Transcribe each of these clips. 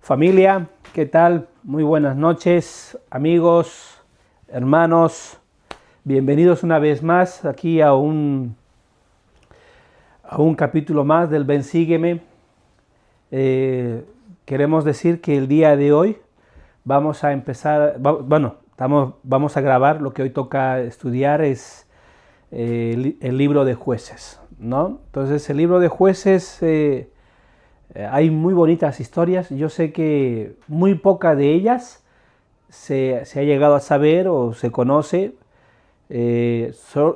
Familia, ¿qué tal? Muy buenas noches, amigos, hermanos. Bienvenidos una vez más aquí a un capítulo más del Ven Sígueme. Queremos decir que el día de hoy vamos a empezar, vamos a grabar. Lo que hoy toca estudiar es el libro de Jueces, ¿no? Entonces, el libro de Jueces, hay muy bonitas historias. Yo sé que muy poca de ellas se ha llegado a saber o se conoce.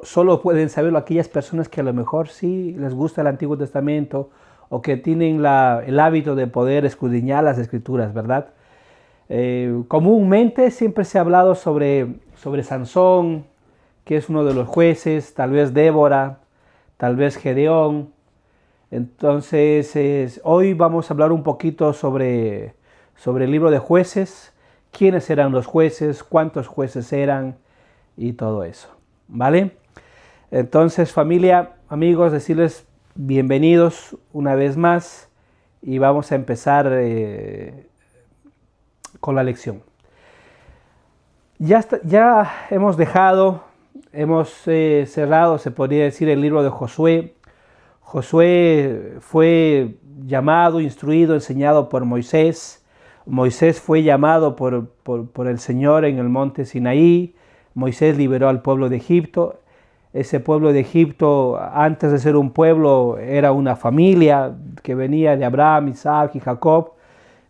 Solo pueden saberlo aquellas personas que a lo mejor sí les gusta el Antiguo Testamento o que tienen el hábito de poder escudriñar las Escrituras, ¿verdad? Comúnmente siempre se ha hablado sobre Sansón, que es uno de los jueces, tal vez Débora, tal vez Gedeón. Entonces, hoy vamos a hablar un poquito sobre el libro de Jueces, quiénes eran los jueces, cuántos jueces eran y todo eso, ¿vale? Entonces, familia, amigos, decirles bienvenidos una vez más y vamos a empezar con la lección. Ya hemos cerrado, se podría decir, el libro de Josué. Josué fue llamado, instruido, enseñado por Moisés. Moisés fue llamado por el Señor en el monte Sinaí. Moisés liberó al pueblo de Egipto. Ese pueblo de Egipto, antes de ser un pueblo, era una familia que venía de Abraham, Isaac y Jacob.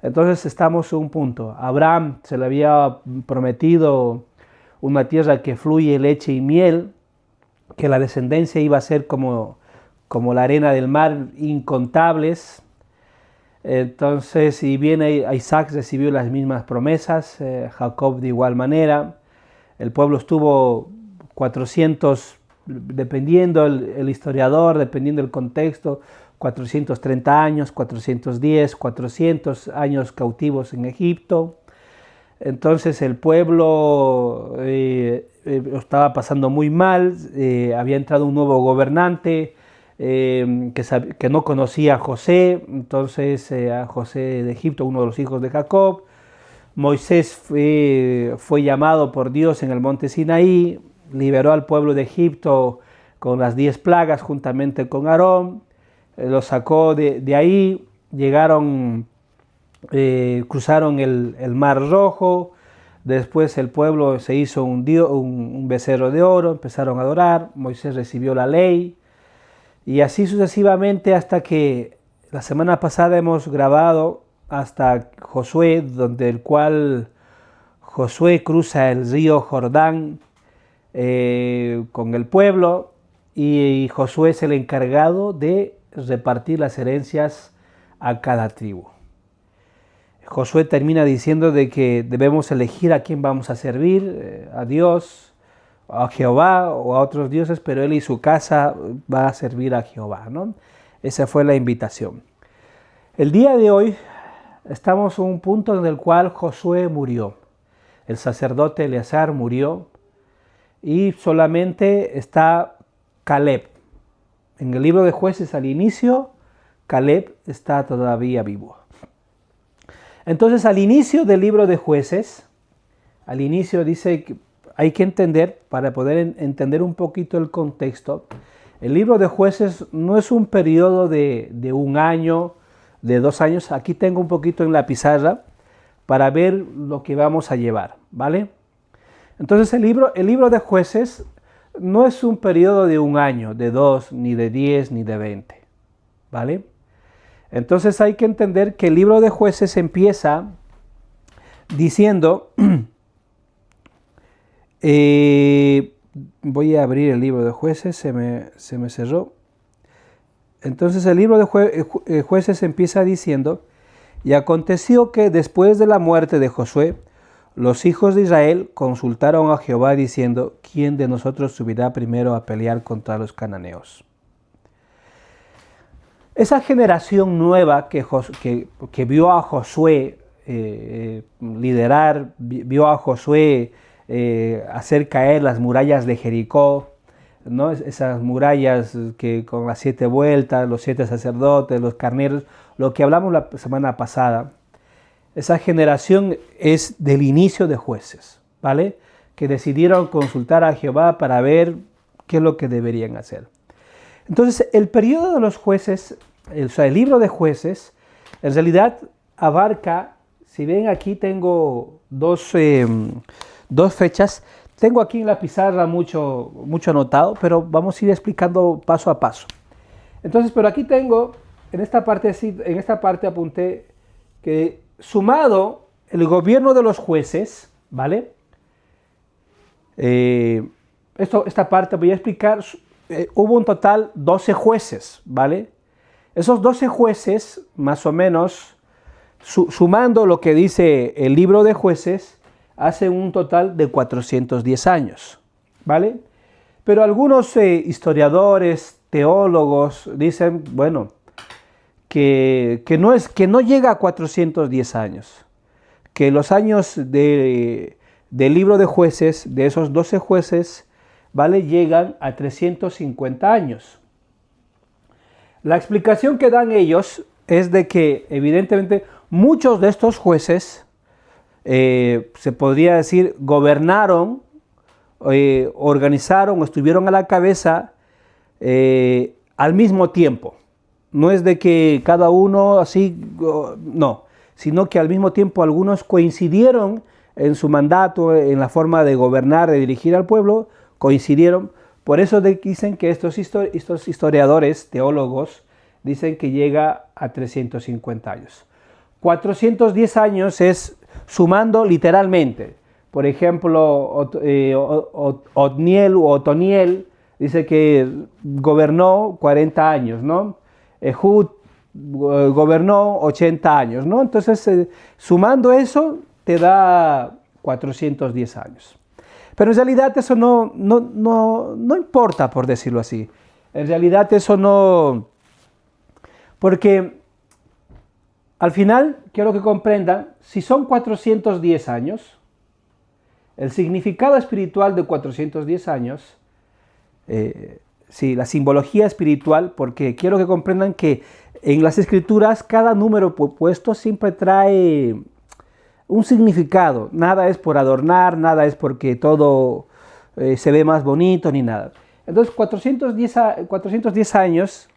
Entonces estamos en un punto. Abraham se le había prometido una tierra que fluye leche y miel, que la descendencia iba a ser como la arena del mar, incontables. Entonces, si bien Isaac recibió las mismas promesas, Jacob de igual manera, el pueblo estuvo 400, dependiendo el historiador, dependiendo del contexto, 430 años, 410, 400 años cautivos en Egipto. Entonces el pueblo estaba pasando muy mal, había entrado un nuevo gobernante, que no conocía a José, entonces a José de Egipto, uno de los hijos de Jacob. Moisés fue llamado por Dios en el monte Sinaí, liberó al pueblo de Egipto con las 10 plagas juntamente con Aarón, lo sacó de ahí, cruzaron el Mar Rojo. Después el pueblo se hizo un becerro de oro, empezaron a adorar, Moisés recibió la ley. Y así sucesivamente hasta que la semana pasada hemos grabado hasta Josué, donde el cual Josué cruza el río Jordán con el pueblo, y Josué es el encargado de repartir las herencias a cada tribu. Josué termina diciendo de que debemos elegir a quién vamos a servir, a Dios, a Jehová o a otros dioses, pero él y su casa va a servir a Jehová, ¿no? Esa fue la invitación. El día de hoy estamos en un punto en el cual Josué murió. El sacerdote Eleazar murió y solamente está Caleb. En el libro de Jueces, al inicio, Caleb está todavía vivo. Entonces, al inicio del libro de Jueces, al inicio dice que hay que entender, para poder entender un poquito el contexto, el libro de Jueces no es un periodo de un año, de 2 años. Aquí tengo un poquito en la pizarra para ver lo que vamos a llevar, ¿vale? Entonces el libro de Jueces no es un periodo de un año, de 2, ni de 10, ni de 20, ¿vale? Entonces hay que entender que el libro de Jueces empieza diciendo... voy a abrir el libro de Jueces, se me cerró. Entonces el libro de Jueces empieza diciendo: y aconteció que después de la muerte de Josué, los hijos de Israel consultaron a Jehová diciendo: ¿quién de nosotros subirá primero a pelear contra los cananeos? Esa generación nueva que vio a Josué liderar, vio a Josué hacer caer las murallas de Jericó, ¿no? Esas murallas que con las 7 vueltas, los 7 sacerdotes, los carneros, lo que hablamos la semana pasada. esa generación es del inicio de jueces, ¿vale? Que decidieron consultar a Jehová para ver qué es lo que deberían hacer. Entonces, el periodo de los jueces, o sea, el libro de jueces, en realidad abarca, si ven aquí tengo dos fechas. Tengo aquí en la pizarra mucho anotado, pero vamos a ir explicando paso a paso. Entonces, pero aquí tengo, en esta parte apunté que sumado el gobierno de los jueces, ¿vale? Esta parte voy a explicar, hubo un total 12 jueces, ¿vale? Esos 12 jueces, más o menos, sumando lo que dice el libro de jueces, hace un total de 410 años, ¿vale? Pero algunos historiadores, teólogos, dicen, bueno, que no llega a 410 años, que los años del libro de jueces, de esos 12 jueces, ¿vale?, llegan a 350 años. La explicación que dan ellos es de que, evidentemente, muchos de estos jueces, se podría decir, gobernaron, organizaron, estuvieron a la cabeza al mismo tiempo. No es de que cada uno así, no, sino que al mismo tiempo algunos coincidieron en su mandato, en la forma de gobernar, de dirigir al pueblo, coincidieron. Por eso dicen que estos historiadores, teólogos, dicen que llega a 350 años. 410 años es sumando literalmente. Por ejemplo, Otoniel dice que gobernó 40 años, ¿no? Ehud gobernó 80 años, ¿no? Entonces, sumando eso, te da 410 años. Pero en realidad eso no importa, por decirlo así. En realidad eso no... Porque al final, quiero que comprendan, si son 410 años, el significado espiritual de 410 años, sí, la simbología espiritual, porque quiero que comprendan que en las escrituras cada número puesto siempre trae un significado. Nada es por adornar, nada es porque todo se ve más bonito ni nada. Entonces 410 años,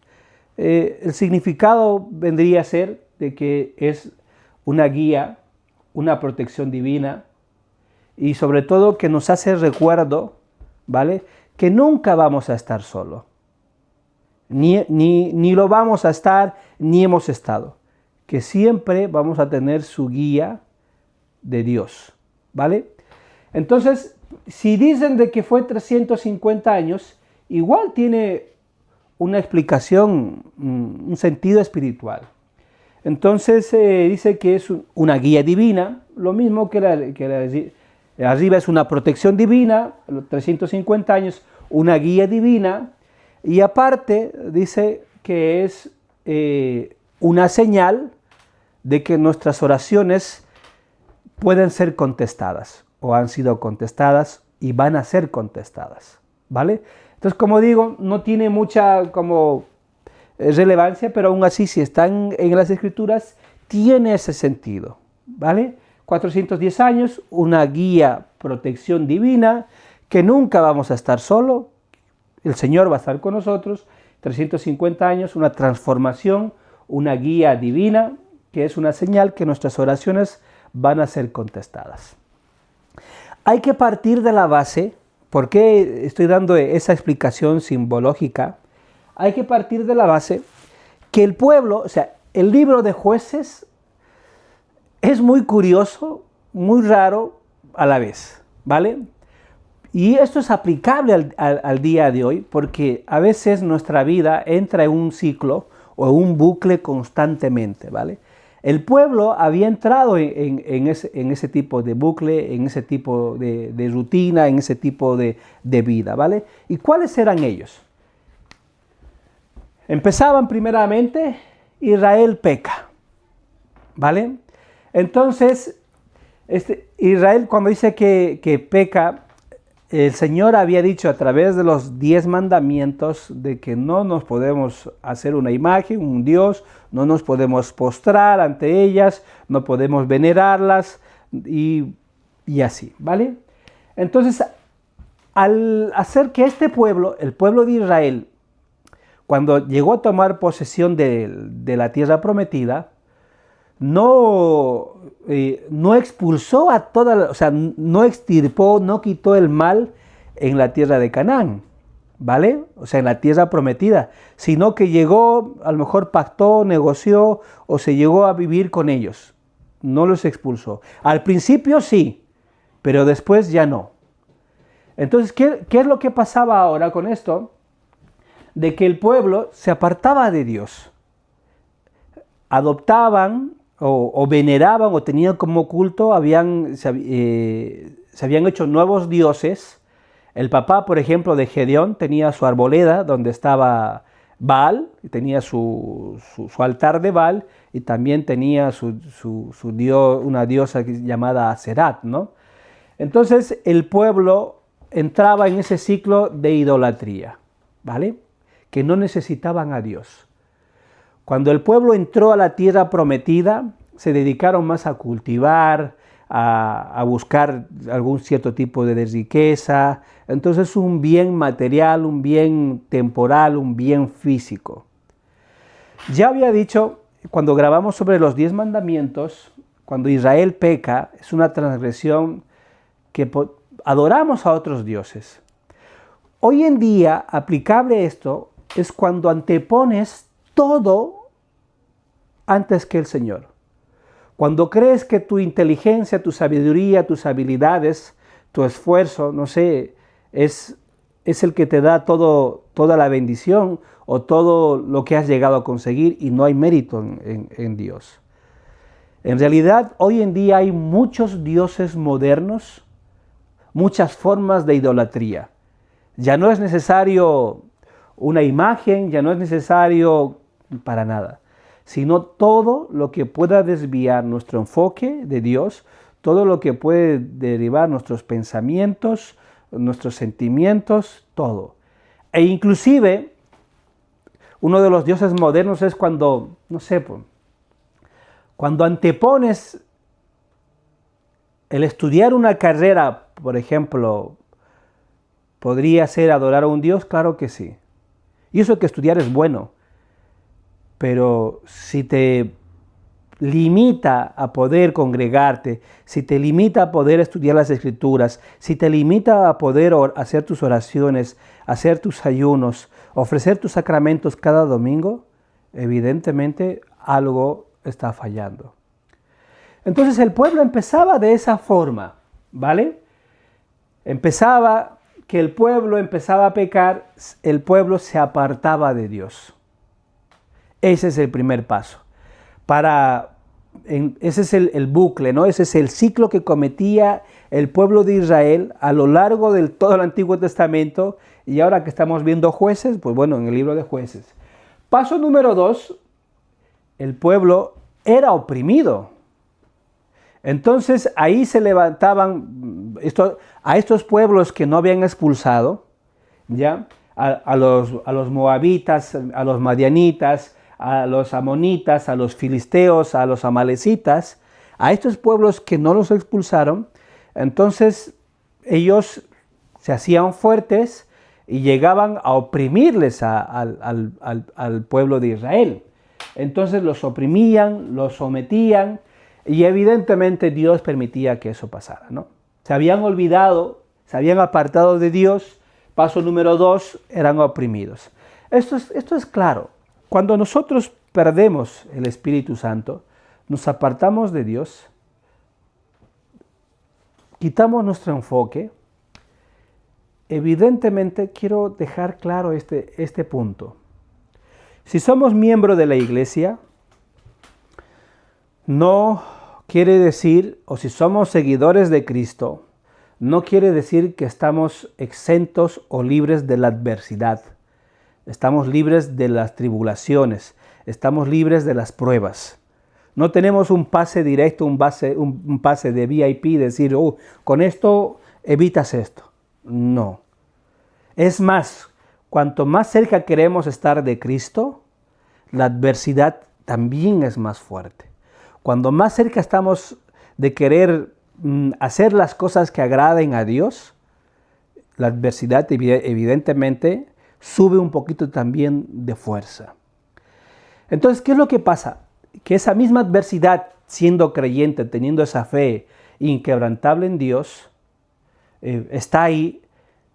el significado vendría a ser de que es una guía, una protección divina y sobre todo que nos hace recuerdo, ¿vale?, que nunca vamos a estar solos. Ni lo vamos a estar, ni hemos estado. Que siempre vamos a tener su guía de Dios, ¿vale? Entonces, si dicen de que fue 350 años, igual tiene una explicación, un sentido espiritual. Entonces, dice que es una guía divina, lo mismo que arriba es una protección divina, 350 años, una guía divina, y aparte dice que es una señal de que nuestras oraciones pueden ser contestadas, o han sido contestadas, y van a ser contestadas, ¿vale? Entonces, como digo, no tiene mucha relevancia, pero aún así, si están en las escrituras, tiene ese sentido, ¿vale? 410 años, una guía, protección divina, que nunca vamos a estar solos, el Señor va a estar con nosotros. 350 años, una transformación, una guía divina, que es una señal que nuestras oraciones van a ser contestadas. Hay que partir de la base, ¿por qué estoy dando esa explicación simbológica? Hay que partir de la base que el pueblo, o sea, el libro de Jueces es muy curioso, muy raro a la vez, ¿vale? Y esto es aplicable al día de hoy porque a veces nuestra vida entra en un ciclo o en un bucle constantemente, ¿vale? El pueblo había entrado en ese tipo de bucle, en ese tipo de rutina, en ese tipo de vida, ¿vale? ¿Y cuáles eran ellos? Empezaban primeramente, Israel peca, ¿vale? Entonces, Israel cuando dice que peca, el Señor había dicho a través de los 10 mandamientos de que no nos podemos hacer una imagen, un Dios, no nos podemos postrar ante ellas, no podemos venerarlas y así, ¿vale? Entonces, al hacer que este pueblo, el pueblo de Israel, cuando llegó a tomar posesión de la tierra prometida, no expulsó a o sea, no extirpó, no quitó el mal en la tierra de Canaán, ¿vale? O sea, en la tierra prometida, sino que llegó, a lo mejor pactó, negoció o se llegó a vivir con ellos. No los expulsó. Al principio sí, pero después ya no. Entonces, ¿qué es lo que pasaba ahora con esto? De que el pueblo se apartaba de Dios. Adoptaban o veneraban o tenían como culto, se habían hecho nuevos dioses. El papá, por ejemplo, de Gedeón tenía su arboleda donde estaba Baal, tenía su altar de Baal y también tenía una diosa llamada Aserat, ¿no? Entonces el pueblo entraba en ese ciclo de idolatría, ¿vale? Que no necesitaban a Dios. Cuando el pueblo entró a la tierra prometida, se dedicaron más a cultivar, a buscar algún cierto tipo de riqueza. Entonces un bien material, un bien temporal, un bien físico. Ya había dicho, cuando grabamos sobre los 10 mandamientos, cuando Israel peca, es una transgresión que adoramos a otros dioses. Hoy en día, aplicable esto, es cuando antepones todo antes que el Señor. Cuando crees que tu inteligencia, tu sabiduría, tus habilidades, tu esfuerzo, no sé, es el que te da toda la bendición o todo lo que has llegado a conseguir y no hay mérito en Dios. En realidad, hoy en día hay muchos dioses modernos, muchas formas de idolatría. Ya no es necesario una imagen, ya no es necesario para nada, sino todo lo que pueda desviar nuestro enfoque de Dios, todo lo que puede derivar nuestros pensamientos, nuestros sentimientos, todo. E inclusive, uno de los dioses modernos es cuando, no sé, cuando antepones el estudiar una carrera, por ejemplo, ¿podría ser adorar a un Dios? Claro que sí. Y eso que estudiar es bueno. Pero si te limita a poder congregarte, si te limita a poder estudiar las Escrituras, si te limita a poder hacer tus oraciones, hacer tus ayunos, ofrecer tus sacramentos cada domingo, evidentemente algo está fallando. Entonces el pueblo empezaba de esa forma, ¿vale? Empezaba que el pueblo empezaba a pecar, el pueblo se apartaba de Dios. Ese es el primer paso. Ese es el bucle, ¿no? Ese es el ciclo que cometía el pueblo de Israel a lo largo de todo el Antiguo Testamento. Y ahora que estamos viendo Jueces, pues bueno, en el libro de Jueces. Paso número 2, el pueblo era oprimido. Entonces ahí se levantaban a estos pueblos que no habían expulsado, ¿ya? A los moabitas, a los madianitas, a los amonitas, a los filisteos, a los amalecitas, a estos pueblos que no los expulsaron. Entonces ellos se hacían fuertes y llegaban a oprimirles al pueblo de Israel. Entonces los oprimían, los sometían y evidentemente Dios permitía que eso pasara, ¿no? Se habían olvidado, se habían apartado de Dios. Paso número 2, eran oprimidos. Esto es claro. Cuando nosotros perdemos el Espíritu Santo, nos apartamos de Dios, quitamos nuestro enfoque. Evidentemente quiero dejar claro este punto. Si somos miembros de la iglesia, no quiere decir, o si somos seguidores de Cristo, no quiere decir que estamos exentos o libres de la adversidad. Estamos libres de las tribulaciones, estamos libres de las pruebas. No tenemos un pase directo, un pase de VIP, decir, con esto evitas esto. No. Es más, cuanto más cerca queremos estar de Cristo, la adversidad también es más fuerte. Cuando más cerca estamos de querer hacer las cosas que agraden a Dios, la adversidad evidentemente sube un poquito también de fuerza. Entonces, ¿qué es lo que pasa? Que esa misma adversidad, siendo creyente, teniendo esa fe inquebrantable en Dios, está ahí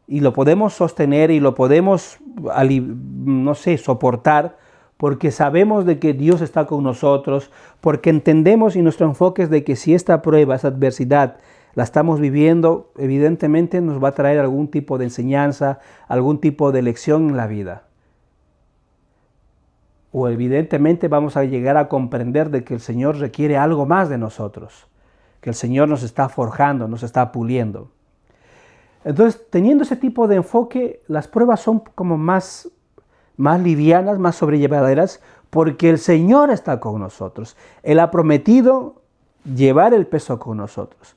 y lo podemos sostener y lo podemos, no sé, soportar, porque sabemos de que Dios está con nosotros, porque entendemos y nuestro enfoque es de que si esta prueba, esa adversidad, la estamos viviendo, evidentemente nos va a traer algún tipo de enseñanza, algún tipo de lección en la vida. O evidentemente vamos a llegar a comprender de que el Señor requiere algo más de nosotros, que el Señor nos está forjando, nos está puliendo. Entonces, teniendo ese tipo de enfoque, las pruebas son como más livianas, más sobrellevaderas, porque el Señor está con nosotros. Él ha prometido llevar el peso con nosotros.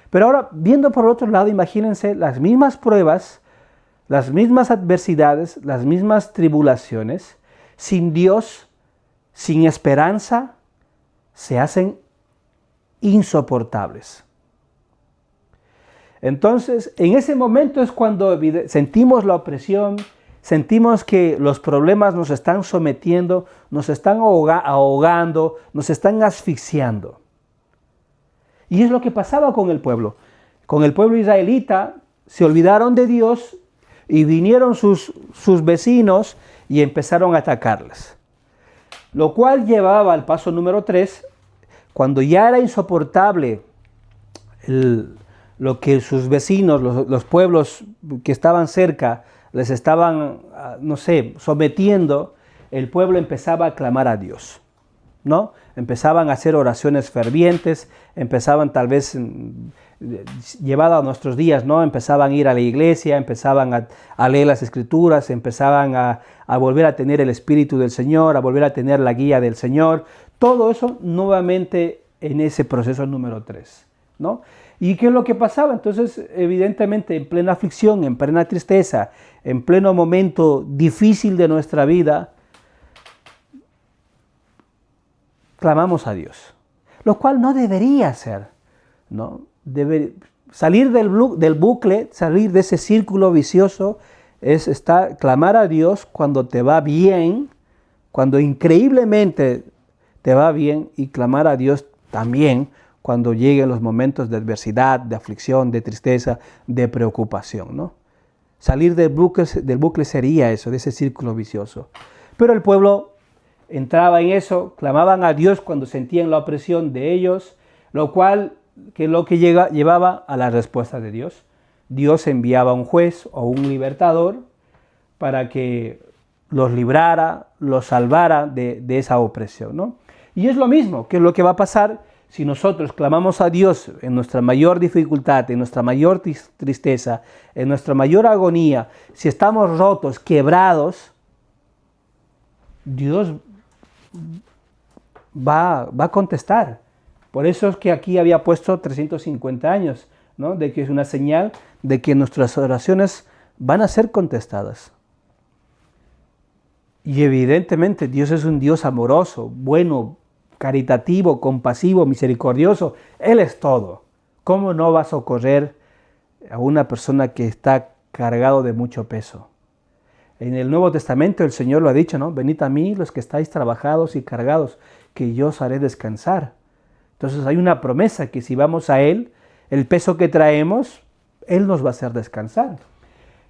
Pero ahora, viendo por otro lado, imagínense las mismas pruebas, las mismas adversidades, las mismas tribulaciones, sin Dios, sin esperanza, se hacen insoportables. Entonces, en ese momento es cuando sentimos la opresión, sentimos que los problemas nos están sometiendo, nos están ahogando, nos están asfixiando. Y es lo que pasaba con el pueblo. Con el pueblo israelita se olvidaron de Dios y vinieron sus vecinos y empezaron a atacarles. Lo cual llevaba al paso número 3, cuando ya era insoportable lo que sus vecinos, los pueblos que estaban cerca, les estaban, no sé, sometiendo, el pueblo empezaba a clamar a Dios, ¿no? Empezaban a hacer oraciones fervientes, empezaban tal vez, llevado a nuestros días, ¿no? Empezaban a ir a la iglesia, empezaban a leer las escrituras, empezaban a volver a tener el Espíritu del Señor, a volver a tener la guía del Señor. Todo eso nuevamente en ese proceso número 3, ¿no? ¿Y qué es lo que pasaba? Entonces, evidentemente, en plena aflicción, en plena tristeza, en pleno momento difícil de nuestra vida, clamamos a Dios, lo cual no debería ser, ¿no? Salir del bucle, salir de ese círculo vicioso, es clamar a Dios cuando te va bien, cuando increíblemente te va bien, y clamar a Dios también cuando lleguen los momentos de adversidad, de aflicción, de tristeza, de preocupación, ¿no? Salir del bucle sería eso, de ese círculo vicioso. Pero el pueblo entraba en eso, clamaban a Dios cuando sentían la opresión de ellos, lo que llevaba a la respuesta de Dios. Dios enviaba un juez o un libertador para que los librara, los salvara de esa opresión, ¿no? Y es lo mismo, que es lo que va a pasar si nosotros clamamos a Dios en nuestra mayor dificultad, en nuestra mayor tristeza, en nuestra mayor agonía, si estamos rotos, quebrados, Dios va a contestar. Por eso es que aquí había puesto 350 años, ¿no? De que es una señal de que nuestras oraciones van a ser contestadas. Y evidentemente Dios es un Dios amoroso, bueno, caritativo, compasivo, misericordioso. Él es todo. ¿Cómo no va a socorrer a una persona que está cargado de mucho peso? En el Nuevo Testamento el Señor lo ha dicho, ¿no? Venid a mí los que estáis trabajados y cargados, que yo os haré descansar. Entonces hay una promesa que si vamos a Él, el peso que traemos, Él nos va a hacer descansar.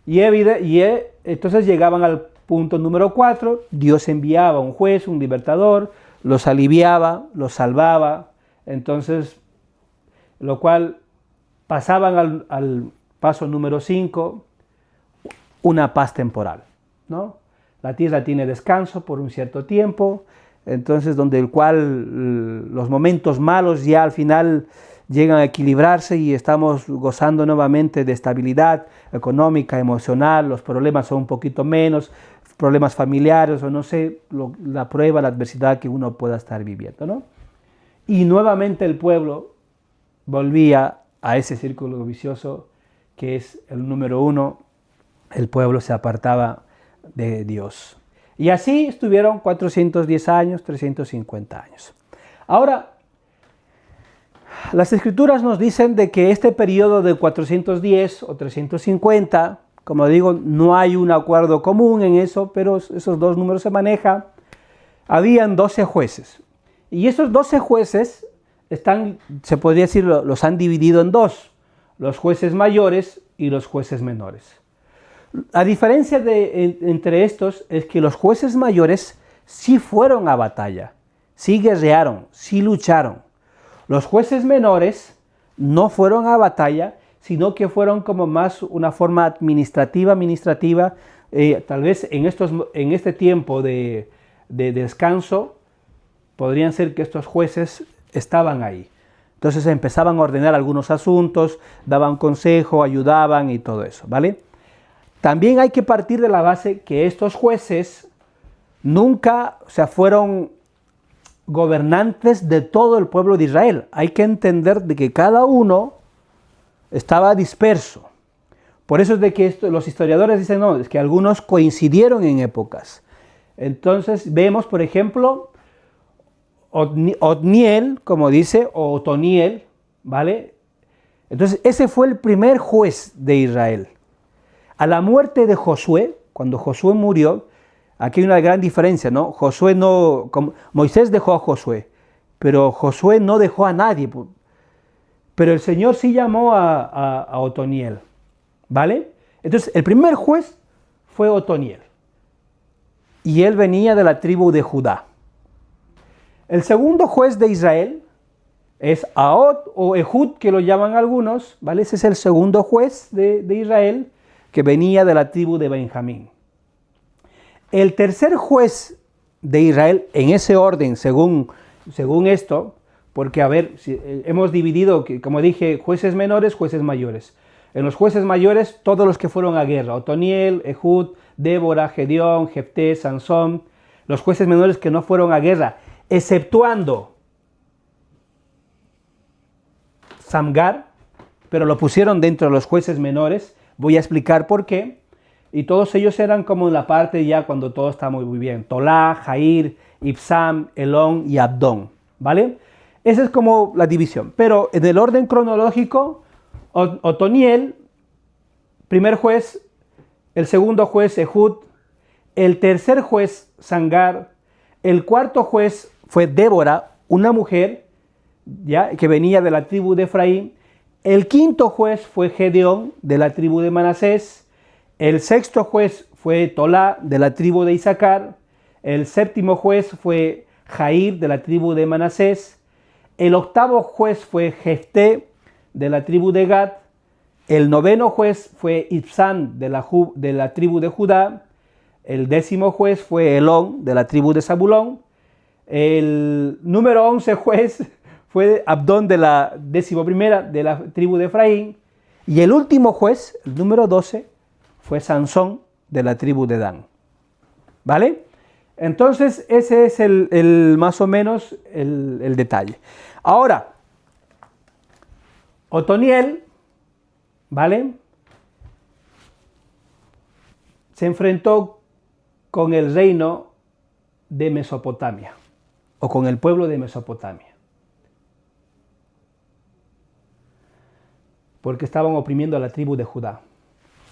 Entonces llegaban al punto número 4, Dios enviaba un juez, un libertador, los aliviaba, los salvaba, entonces, lo cual pasaban al paso número 5, una paz temporal, ¿no? La tierra tiene descanso por un cierto tiempo, entonces donde el cual los momentos malos ya al final llegan a equilibrarse y estamos gozando nuevamente de estabilidad económica, emocional, los problemas son un poquito menos, problemas familiares o no sé, la prueba, la adversidad que uno pueda estar viviendo, ¿no? Y nuevamente el pueblo volvía a ese círculo vicioso que es el número uno, el pueblo se apartaba de Dios. Y así estuvieron 410 años, 350 años. Ahora, las Escrituras nos dicen de que este periodo de 410 o 350, como digo, no hay un acuerdo común en eso, pero esos dos números se manejan. Habían 12 jueces. Y esos 12 jueces se podría decir, los han dividido en dos: los jueces mayores y los jueces menores. La diferencia entre estos es que los jueces mayores sí fueron a batalla, sí guerrearon, sí lucharon. Los jueces menores no fueron a batalla, sino que fueron como más una forma administrativa, tal vez en este tiempo de descanso, podrían ser que estos jueces estaban ahí. Entonces empezaban a ordenar algunos asuntos, daban consejo, ayudaban y todo eso, ¿vale? También hay que partir de la base que estos jueces nunca, fueron gobernantes de todo el pueblo de Israel. Hay que entender de que cada uno estaba disperso. Por eso es de que los historiadores dicen, no, es que algunos coincidieron en épocas. Entonces vemos, por ejemplo, Otniel, como dice, o Otoniel, ¿vale? Entonces ese fue el primer juez de Israel. A la muerte de Josué, cuando Josué murió, aquí hay una gran diferencia, ¿no? Moisés dejó a Josué, pero Josué no dejó a nadie. Pero el Señor sí llamó a Otoniel, ¿vale? Entonces el primer juez fue Otoniel, y él venía de la tribu de Judá. El segundo juez de Israel es Ahod o Ehud, que lo llaman algunos, ¿vale? Ese es el segundo juez de Israel, que venía de la tribu de Benjamín. El tercer juez de Israel, en ese orden, según esto, porque hemos dividido, como dije, jueces menores, jueces mayores. En los jueces mayores, todos los que fueron a guerra: Otoniel, Ehud, Débora, Gedeón, Jefté, Sansón. Los jueces menores que no fueron a guerra, exceptuando Samgar, pero lo pusieron dentro de los jueces menores. Voy a explicar por qué. Y todos ellos eran como en la parte ya cuando todo está muy bien: Tolá, Jair, Ibsam, Elón y Abdón, ¿vale? Esa es como la división. Pero en el orden cronológico, Otoniel, primer juez; el segundo juez, Ehud; el tercer juez, Samgar; el cuarto juez fue Débora, una mujer, ¿ya?, que venía de la tribu de Efraín. El quinto juez fue Gedeón, de la tribu de Manasés. El sexto juez fue Tolá, de la tribu de Isaacar. El séptimo juez fue Jair, de la tribu de Manasés. El octavo juez fue Jefté, de la tribu de Gad. El noveno juez fue Ibsán, de la tribu de Judá. El décimo juez fue Elón, de la tribu de Zabulón. El número 11 juez fue Abdón, de la 11ª, de la tribu de Efraín. Y el último juez, el número 12, fue Sansón, de la tribu de Dan. ¿Vale? Entonces ese es más o menos el detalle. Ahora, Otoniel, ¿vale?, se enfrentó con el reino de Mesopotamia, o con el pueblo de Mesopotamia, porque estaban oprimiendo a la tribu de Judá.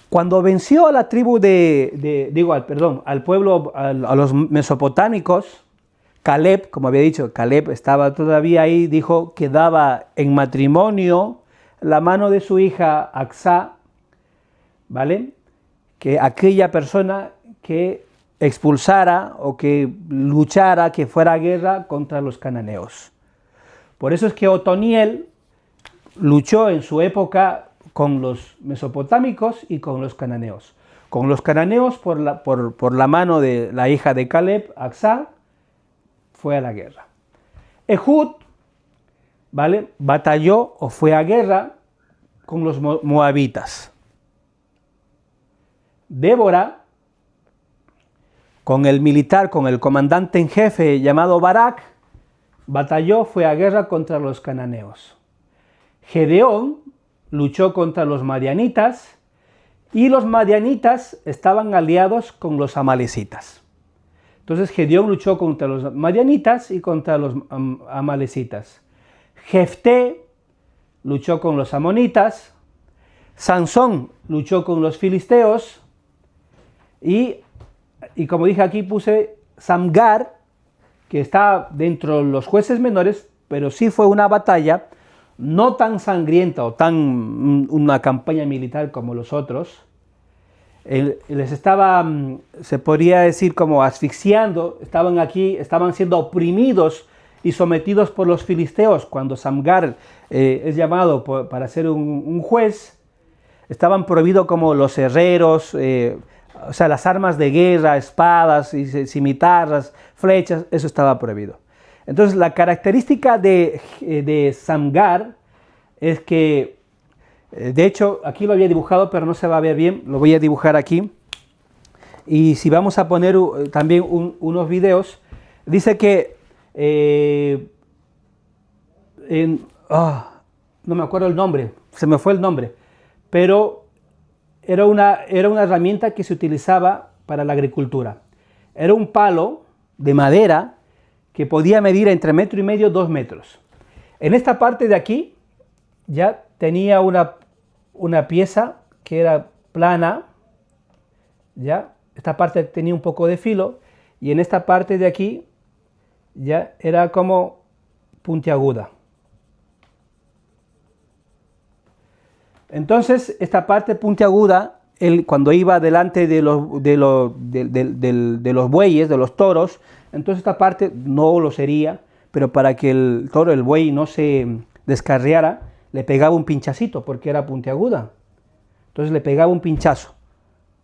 Cuando venció a la tribu al pueblo, a los mesopotámicos, Caleb, como había dicho, Caleb estaba todavía ahí, dijo que daba en matrimonio la mano de su hija Acsá, ¿vale?, que aquella persona que expulsara o que luchara, que fuera a guerra contra los cananeos. Por eso es que Otoniel luchó en su época con los mesopotámicos y con los cananeos. Con los cananeos por la mano de la hija de Caleb, Acsá, fue a la guerra. Ehud, ¿vale?, batalló o fue a guerra con los moabitas. Débora, con el militar, con el comandante en jefe llamado Barak, batalló, fue a guerra contra los cananeos. Gedeón luchó contra los madianitas y los madianitas estaban aliados con los amalecitas. Entonces Gedeón luchó contra los madianitas y contra los amalecitas. Jefté luchó con los amonitas, Sansón luchó con los filisteos y como dije aquí puse Samgar, que está dentro de los jueces menores, pero sí fue una batalla no tan sangrienta o tan una campaña militar como los otros. Les estaba, se podría decir, como asfixiando, estaban aquí, estaban siendo oprimidos y sometidos por los filisteos. Cuando Samgar es llamado para ser un juez, estaban prohibidos como los herreros, o sea, las armas de guerra, espadas, cimitarras, flechas, eso estaba prohibido. Entonces, la característica de Samgar es que, de hecho, aquí lo había dibujado, pero no se va a ver bien, lo voy a dibujar aquí. Y si vamos a poner también unos videos, dice que, no me acuerdo el nombre, se me fue el nombre, pero era una herramienta que se utilizaba para la agricultura. Era un palo de madera que podía medir entre 1,5 metros y 2 metros. En esta parte de aquí ya tenía una pieza que era plana, ya, esta parte tenía un poco de filo, y en esta parte de aquí ya era como puntiaguda. Entonces, esta parte puntiaguda, cuando iba delante de los bueyes, de los toros, entonces esta parte no lo sería, pero para que el toro, el buey, no se descarriara, le pegaba un pinchacito porque era puntiaguda. Entonces le pegaba un pinchazo,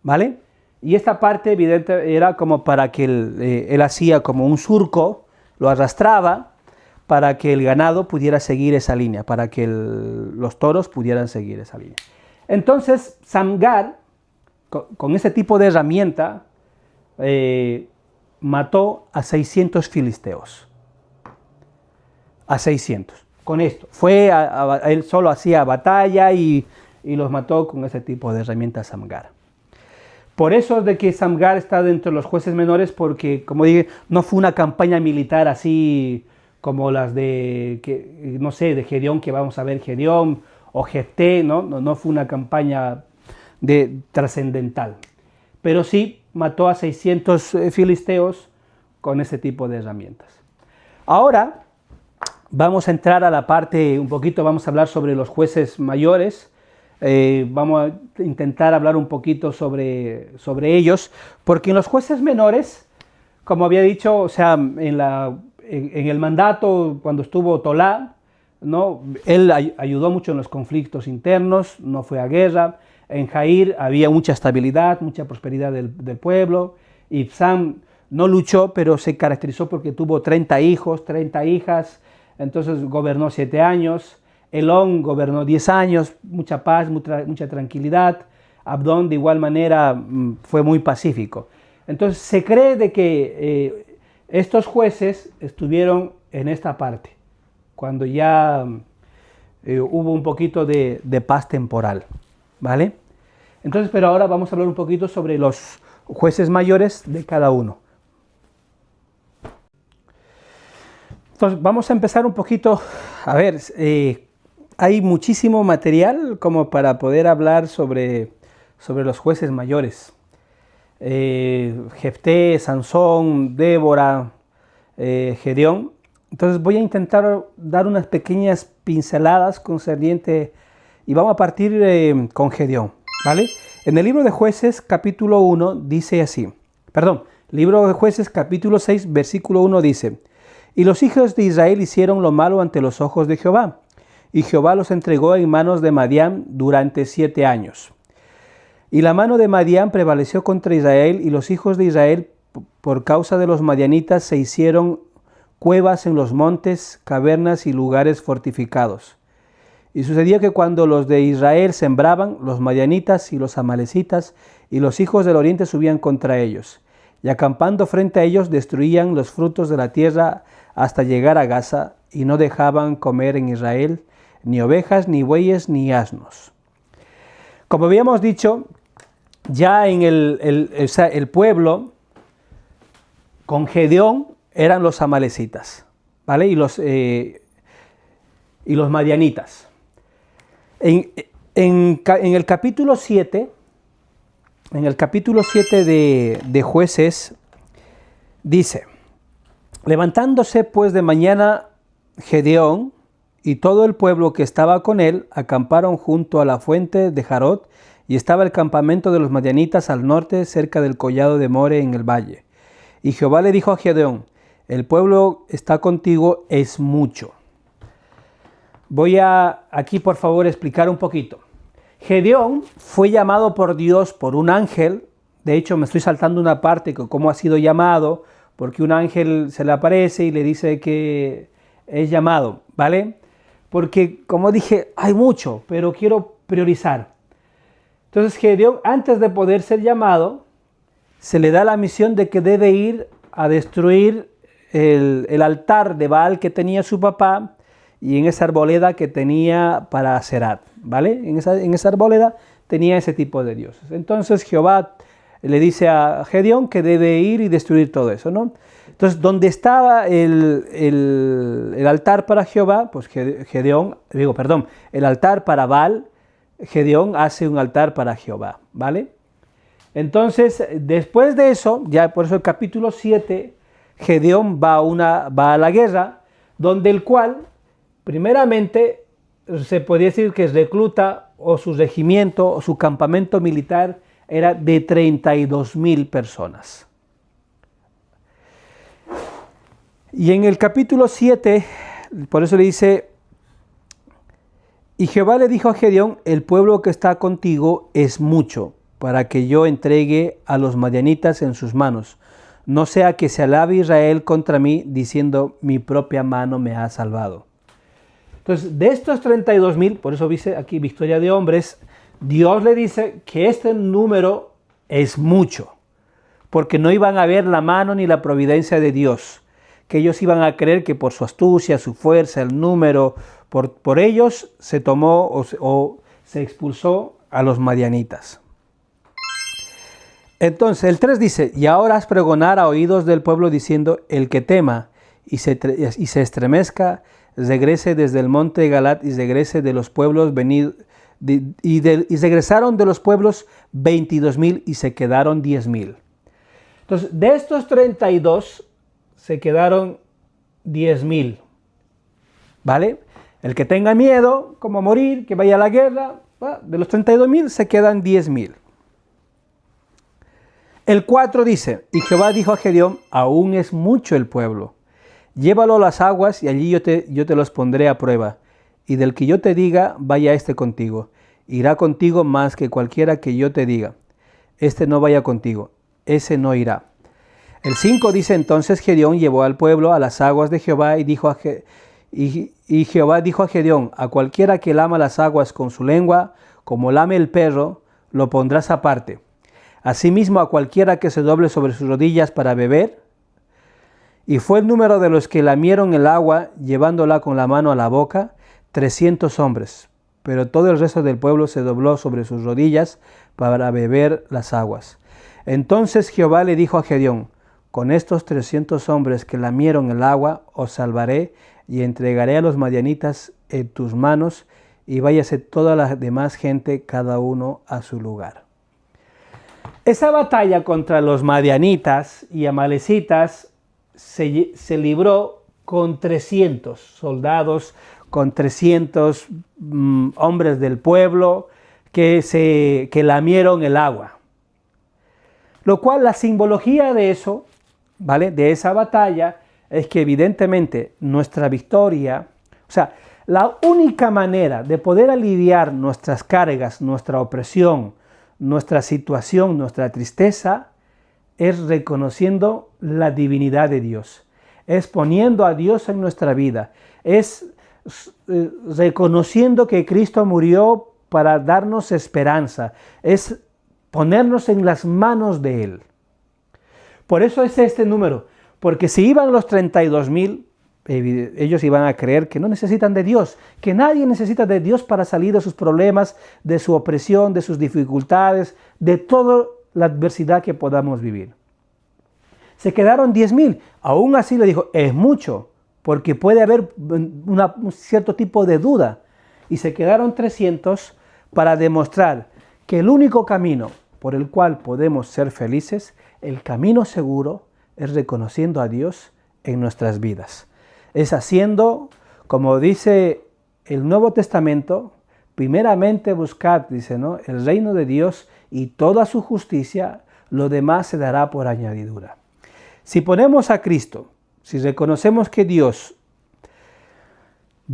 ¿vale? Y esta parte evidente era como para que él hacía como un surco, lo arrastraba para que el ganado pudiera seguir esa línea, para que los toros pudieran seguir esa línea. Entonces Samgar, con ese tipo de herramienta, mató a 600 filisteos. A 600. Con esto. Él solo hacía batalla y los mató con ese tipo de herramienta Samgar. Por eso es de que Samgar está dentro de los jueces menores, porque, como dije, no fue una campaña militar así como las de Gedeón, que vamos a ver Gedeón, o Jefté, no fue una campaña trascendental. Pero sí mató a 600 filisteos con ese tipo de herramientas. Ahora vamos a entrar a la parte, vamos a hablar sobre los jueces mayores. Vamos a intentar hablar un poquito sobre ellos, porque en los jueces menores, como había dicho, o sea, en el mandato, cuando estuvo Tolá, él ayudó mucho en los conflictos internos, no fue a guerra. En Jair había mucha estabilidad, mucha prosperidad del pueblo. Ibsam no luchó, pero se caracterizó porque tuvo 30 hijos, 30 hijas, entonces gobernó 7 años. Elón gobernó 10 años, mucha paz, mucha tranquilidad. Abdón de igual manera fue muy pacífico. Entonces se cree de que estos jueces estuvieron en esta parte, cuando ya hubo un poquito de paz temporal, ¿vale? Entonces, pero ahora vamos a hablar un poquito sobre los jueces mayores de cada uno. Entonces, vamos a empezar un poquito, a ver, hay muchísimo material como para poder hablar sobre los jueces mayores. Jefté, Sansón, Débora, Gedeón. Entonces voy a intentar dar unas pequeñas pinceladas concerniente y vamos a partir con Gedeón, ¿vale? En el libro de Jueces capítulo 1 dice así, libro de Jueces capítulo 6 versículo 1 dice: y los hijos de Israel hicieron lo malo ante los ojos de Jehová, y Jehová los entregó en manos de Madián durante 7 años. Y la mano de Madián prevaleció contra Israel, y los hijos de Israel, por causa de los madianitas, se hicieron cuevas en los montes, cavernas y lugares fortificados. Y sucedía que cuando los de Israel sembraban, los madianitas y los amalecitas y los hijos del oriente subían contra ellos, y acampando frente a ellos destruían los frutos de la tierra hasta llegar a Gaza, y no dejaban comer en Israel ni ovejas, ni bueyes, ni asnos. Como habíamos dicho, ya en el pueblo, con Gedeón, eran los amalecitas, ¿vale? Y los madianitas. En el capítulo 7, de Jueces, dice: levantándose pues de mañana Gedeón y todo el pueblo que estaba con él, acamparon junto a la fuente de Jarot, y estaba el campamento de los madianitas al norte, cerca del collado de More en el valle. Y Jehová le dijo a Gedeón: el pueblo está contigo, es mucho. Voy a aquí, por favor, explicar un poquito. Gedeón fue llamado por Dios por un ángel. De hecho, me estoy saltando una parte de cómo ha sido llamado, porque un ángel se le aparece y le dice que es llamado, ¿vale? Porque, como dije, hay mucho, pero quiero priorizar. Entonces, Gedeón, antes de poder ser llamado, se le da la misión de que debe ir a destruir el altar de Baal que tenía su papá, y en esa arboleda que tenía para Aserat, ¿vale? En esa arboleda tenía ese tipo de dioses. Entonces Jehová le dice a Gedeón que debe ir y destruir todo eso, ¿no? Entonces, donde estaba el altar para Jehová, pues el altar para Baal, Gedeón hace un altar para Jehová, ¿vale? Entonces, después de eso, ya por eso el capítulo 7, Gedeón va a la guerra, donde el cual primeramente, se podría decir que recluta, o su regimiento, o su campamento militar, era de 32,000 personas. Y en el capítulo 7, por eso le dice: y Jehová le dijo a Gedeón: el pueblo que está contigo es mucho, para que yo entregue a los madianitas en sus manos. No sea que se alabe Israel contra mí, diciendo: mi propia mano me ha salvado. Entonces, de estos 32,000, por eso dice aquí victoria de hombres, Dios le dice que este número es mucho, porque no iban a ver la mano ni la providencia de Dios, que ellos iban a creer que por su astucia, su fuerza, el número, por ellos se tomó o se expulsó a los madianitas. Entonces, el 3 dice: y ahora haz pregonar a oídos del pueblo diciendo: el que tema y se estremezca, regrese desde el monte de Galat, y regrese de los pueblos y regresaron de los pueblos 22,000 y se quedaron 10,000. Entonces, de estos 32 se quedaron 10,000, ¿vale? El que tenga miedo, como a morir, que vaya a la guerra, de los 32,000 se quedan 10,000. El 4 dice: y Jehová dijo a Gedeón: aún es mucho el pueblo. Llévalo a las aguas y allí yo te los pondré a prueba. Y del que yo te diga, vaya este contigo. Irá contigo más que cualquiera que yo te diga. Este no vaya contigo, ese no irá. El 5 dice: entonces Gedeón llevó al pueblo a las aguas de Jehová y Jehová dijo a Gedeón: a cualquiera que lama las aguas con su lengua, como lame el perro, lo pondrás aparte. Asimismo, a cualquiera que se doble sobre sus rodillas para beber. Y fue el número de los que lamieron el agua, llevándola con la mano a la boca, 300 hombres. Pero todo el resto del pueblo se dobló sobre sus rodillas para beber las aguas. Entonces Jehová le dijo a Gedeón: con estos 300 hombres que lamieron el agua, os salvaré y entregaré a los madianitas en tus manos, y váyase toda la demás gente, cada uno a su lugar. Esa batalla contra los madianitas y amalecitas se libró con 300 soldados, con 300 hombres del pueblo que lamieron el agua. Lo cual, la simbología de eso, ¿vale?, de esa batalla, es que evidentemente nuestra victoria, o sea, la única manera de poder aliviar nuestras cargas, nuestra opresión, nuestra situación, nuestra tristeza, es reconociendo la divinidad de Dios, es poniendo a Dios en nuestra vida, es reconociendo que Cristo murió para darnos esperanza, es ponernos en las manos de Él. Por eso es este número, porque si iban los 32,000, ellos iban a creer que no necesitan de Dios, que nadie necesita de Dios para salir de sus problemas, de su opresión, de sus dificultades, de toda la adversidad que podamos vivir. Se quedaron 10,000. Aún así le dijo, es mucho, porque puede haber un cierto tipo de duda. Y se quedaron 300 para demostrar que el único camino por el cual podemos ser felices, el camino seguro, es reconociendo a Dios en nuestras vidas. Es haciendo, como dice el Nuevo Testamento, primeramente buscad, dice, ¿no?, el reino de Dios y toda su justicia, lo demás se dará por añadidura. Si ponemos a Cristo, si reconocemos que Dios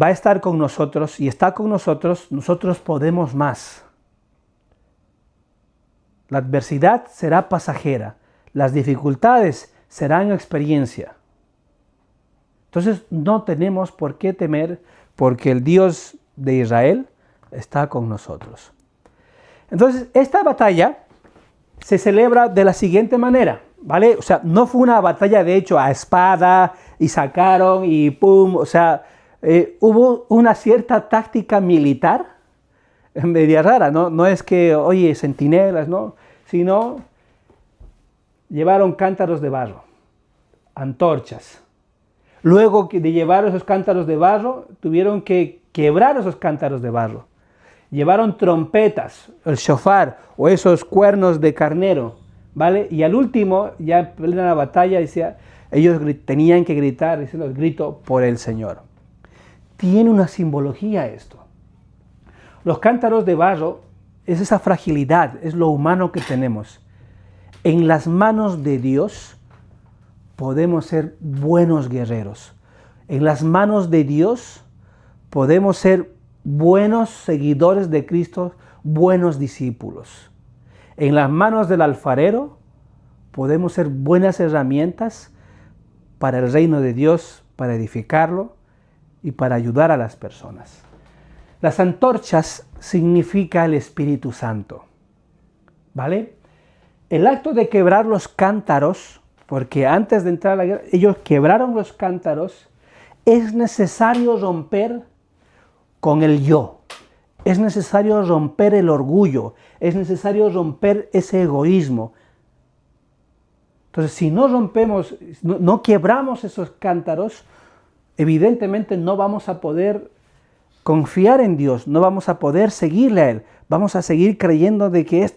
va a estar con nosotros y está con nosotros, nosotros podemos más. La adversidad será pasajera, las dificultades serán experiencia. Entonces no tenemos por qué temer, porque el Dios de Israel está con nosotros. Entonces esta batalla se celebra de la siguiente manera, ¿vale? O sea, no fue una batalla de hecho a espada y sacaron y pum, o sea, hubo una cierta táctica militar media rara, ¿no? No es que, oye, centinelas, ¿no? Sino llevaron cántaros de barro, antorchas. Luego de llevar esos cántaros de barro, tuvieron que quebrar esos cántaros de barro. Llevaron trompetas, el shofar o esos cuernos de carnero, ¿vale? Y al último, ya en plena batalla, decía, ellos tenían que gritar, diciendo el grito por el Señor. Tiene una simbología esto. Los cántaros de barro es esa fragilidad, es lo humano que tenemos. En las manos de Dios podemos ser buenos guerreros. En las manos de Dios podemos ser buenos seguidores de Cristo, buenos discípulos. En las manos del alfarero podemos ser buenas herramientas para el reino de Dios, para edificarlo y para ayudar a las personas. Las antorchas significa el Espíritu Santo, ¿vale? El acto de quebrar los cántaros, porque antes de entrar a la guerra, ellos quebraron los cántaros, es necesario romper con el yo, es necesario romper el orgullo, es necesario romper ese egoísmo. Entonces, si no rompemos, no quebramos esos cántaros, evidentemente no vamos a poder confiar en Dios, no vamos a poder seguirle a Él, vamos a seguir creyendo de que es,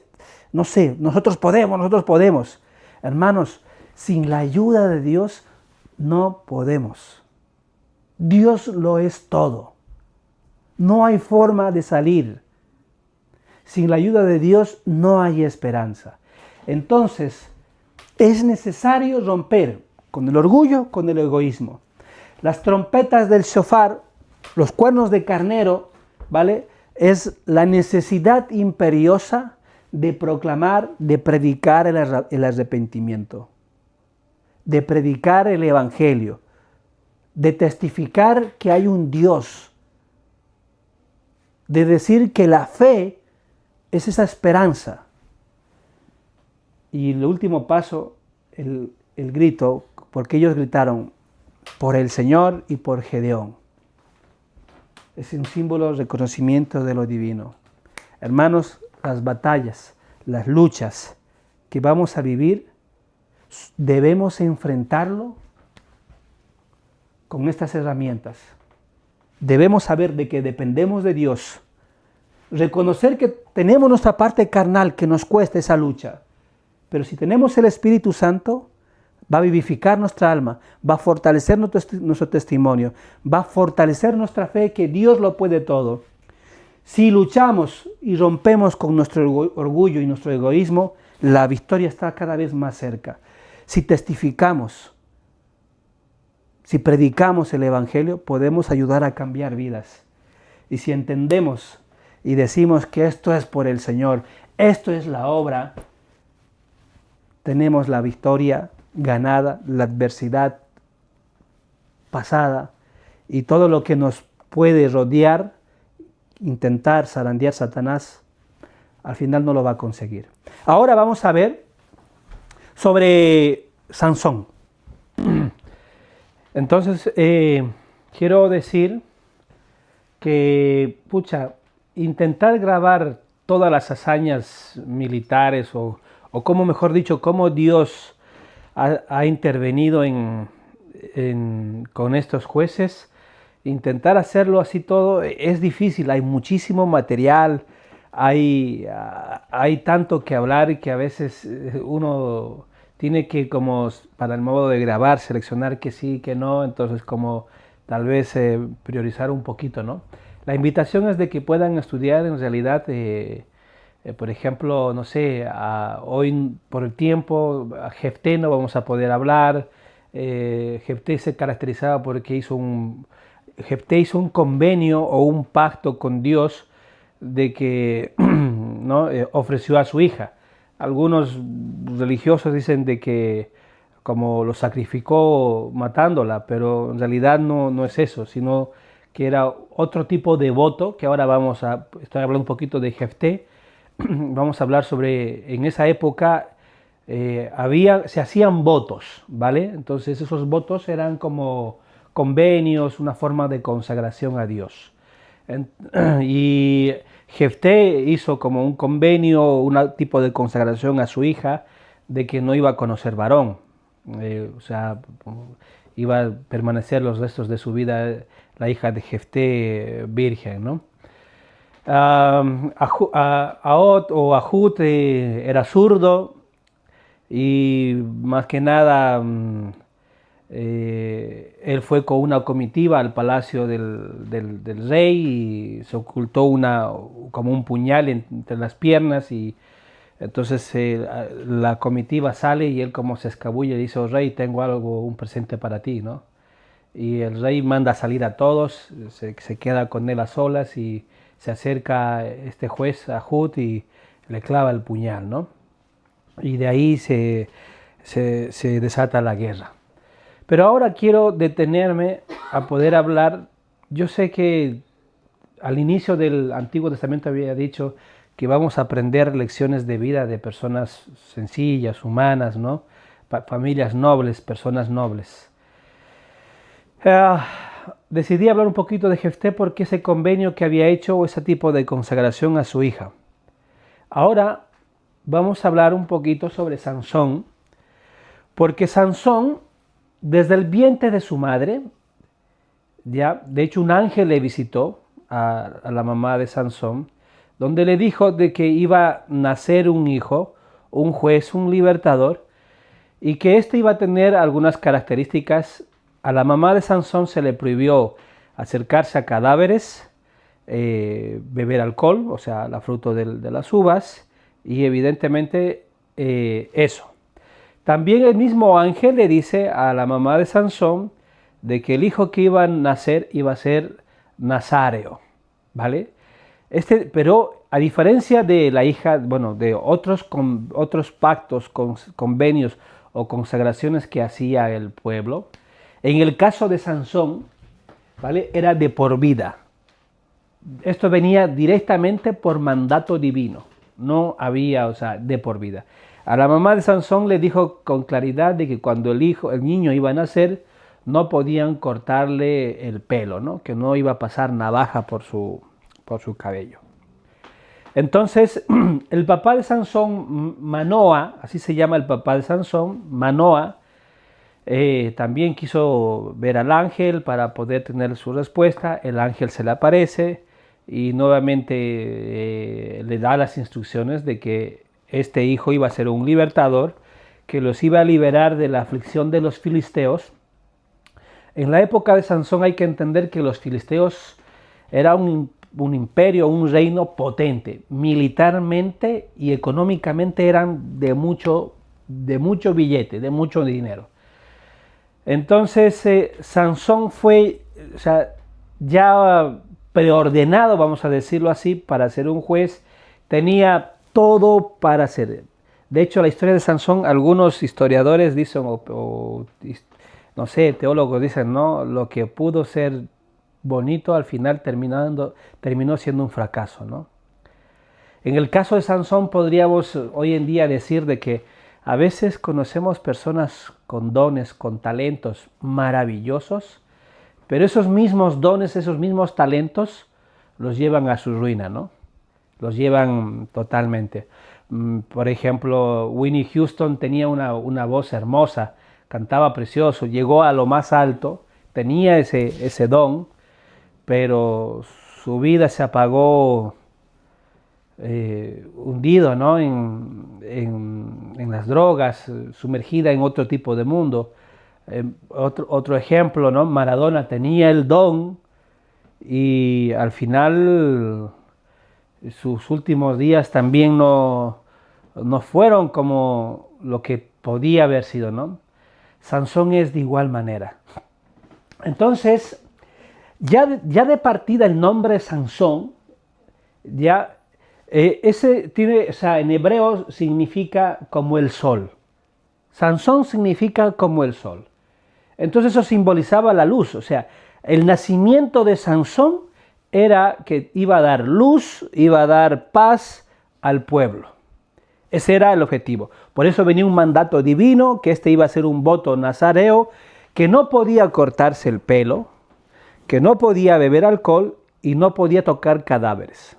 no sé, nosotros podemos. Hermanos, sin la ayuda de Dios no podemos. Dios lo es todo. No hay forma de salir. Sin la ayuda de Dios no hay esperanza. Entonces, es necesario romper con el orgullo, con el egoísmo. Las trompetas del shofar, los cuernos de carnero, ¿vale?, es la necesidad imperiosa de proclamar, de predicar el arrepentimiento, de predicar el evangelio, de testificar que hay un Dios, de decir que la fe es esa esperanza. Y el último paso, el grito, porque ellos gritaron por el Señor y por Gedeón. Es un símbolo de reconocimiento de lo divino. Hermanos, las batallas, las luchas que vamos a vivir, debemos enfrentarlo con estas herramientas. Debemos saber de que dependemos de Dios. Reconocer que tenemos nuestra parte carnal que nos cuesta esa lucha. Pero si tenemos el Espíritu Santo, va a vivificar nuestra alma, va a fortalecer nuestro testimonio, va a fortalecer nuestra fe que Dios lo puede todo. Si luchamos y rompemos con nuestro orgullo y nuestro egoísmo, la victoria está cada vez más cerca. Si testificamos, si predicamos el Evangelio, podemos ayudar a cambiar vidas. Y si entendemos y decimos que esto es por el Señor, esto es la obra, tenemos la victoria ganada, la adversidad pasada y todo lo que nos puede rodear, intentar zarandear Satanás, al final no lo va a conseguir. Ahora vamos a ver sobre Sansón. Entonces, quiero decir que, pucha, intentar grabar todas las hazañas militares o como mejor dicho, cómo Dios ha intervenido con estos jueces, intentar hacerlo así todo es difícil, hay muchísimo material, hay tanto que hablar que a veces uno tiene que como para el modo de grabar seleccionar que sí, que no, entonces como tal vez priorizar un poquito, ¿no? La invitación es de que puedan estudiar en realidad, por ejemplo, no sé, hoy por el tiempo, a Jefté no vamos a poder hablar. Jefté se caracterizaba porque Jefté hizo un convenio o un pacto con Dios de que ¿no? Ofreció a su hija. Algunos religiosos dicen de que como lo sacrificó matándola, pero en realidad no es eso, sino que era otro tipo de voto, que ahora estoy hablando un poquito de Jefté, vamos a hablar sobre, en esa época se hacían votos, ¿vale? Entonces esos votos eran como convenios, una forma de consagración a Dios. Y Jefté hizo como un convenio, un tipo de consagración a su hija de que no iba a conocer varón, o sea, iba a permanecer los restos de su vida la hija de Jefté virgen, ¿no? Ahot o Ahut era zurdo y más que nada él fue con una comitiva al palacio del rey y se ocultó como un puñal entre las piernas y entonces la comitiva sale y él como se escabulle dice, oh rey, tengo algo, un presente para ti, ¿no? Y el rey manda a salir a todos, se queda con él a solas y se acerca este juez a Hud y le clava el puñal, ¿no? Y de ahí se desata la guerra. Pero ahora quiero detenerme a poder hablar. Yo sé que al inicio del Antiguo Testamento había dicho que vamos a aprender lecciones de vida de personas sencillas, humanas, ¿no? Familias nobles, personas nobles. Decidí hablar un poquito de Jefté porque ese convenio que había hecho o ese tipo de consagración a su hija. Ahora vamos a hablar un poquito sobre Sansón, porque Sansón, desde el vientre de su madre, ya, de hecho un ángel le visitó a la mamá de Sansón, donde le dijo de que iba a nacer un hijo, un juez, un libertador, y que éste iba a tener algunas características. A la mamá de Sansón se le prohibió acercarse a cadáveres, beber alcohol, o sea, la fruta de las uvas, y evidentemente eso. También el mismo ángel le dice a la mamá de Sansón de que el hijo que iba a nacer iba a ser nazáreo, ¿vale? Pero a diferencia de la hija, bueno, de otros pactos, convenios o consagraciones que hacía el pueblo, en el caso de Sansón, ¿vale? Era de por vida. Esto venía directamente por mandato divino, no había, o sea, de por vida. A la mamá de Sansón le dijo con claridad de que cuando el niño iba a nacer, no podían cortarle el pelo, ¿no? Que no iba a pasar navaja por su cabello. Entonces, el papá de Sansón, Manoa, así se llama el papá de Sansón, Manoa, también quiso ver al ángel para poder tener su respuesta. El ángel se le aparece y nuevamente le da las instrucciones de que este hijo iba a ser un libertador, que los iba a liberar de la aflicción de los filisteos. En la época de Sansón hay que entender que los filisteos eran un imperio, un reino potente, militarmente y económicamente eran de mucho billete, de mucho dinero. Entonces Sansón fue, o sea, ya preordenado, vamos a decirlo así, para ser un juez, tenía todo para ser. De hecho, la historia de Sansón, algunos historiadores dicen, no sé, teólogos dicen, no, lo que pudo ser bonito al final terminó siendo un fracaso, ¿no? En el caso de Sansón podríamos hoy en día decir de que A veces conocemos personas con dones, con talentos maravillosos, pero esos mismos dones, esos mismos talentos los llevan a su ruina, ¿no? Los llevan totalmente. Por ejemplo, Whitney Houston tenía una voz hermosa, cantaba precioso, llegó a lo más alto, tenía ese don, pero su vida se apagó hundido, ¿no? en las drogas, sumergida en otro tipo de mundo. Otro ejemplo, ¿no? Maradona tenía el don y al final sus últimos días también no fueron como lo que podía haber sido, ¿no? Sansón es de igual manera. Entonces, ya de partida el nombre Sansón, ya ese tiene, o sea, en hebreo significa como el sol. Sansón significa como el sol. Entonces eso simbolizaba la luz, o sea, el nacimiento de Sansón era que iba a dar luz, iba a dar paz al pueblo. Ese era el objetivo. Por eso venía un mandato divino, que iba a ser un voto nazareo, que no podía cortarse el pelo, que no podía beber alcohol y no podía tocar cadáveres.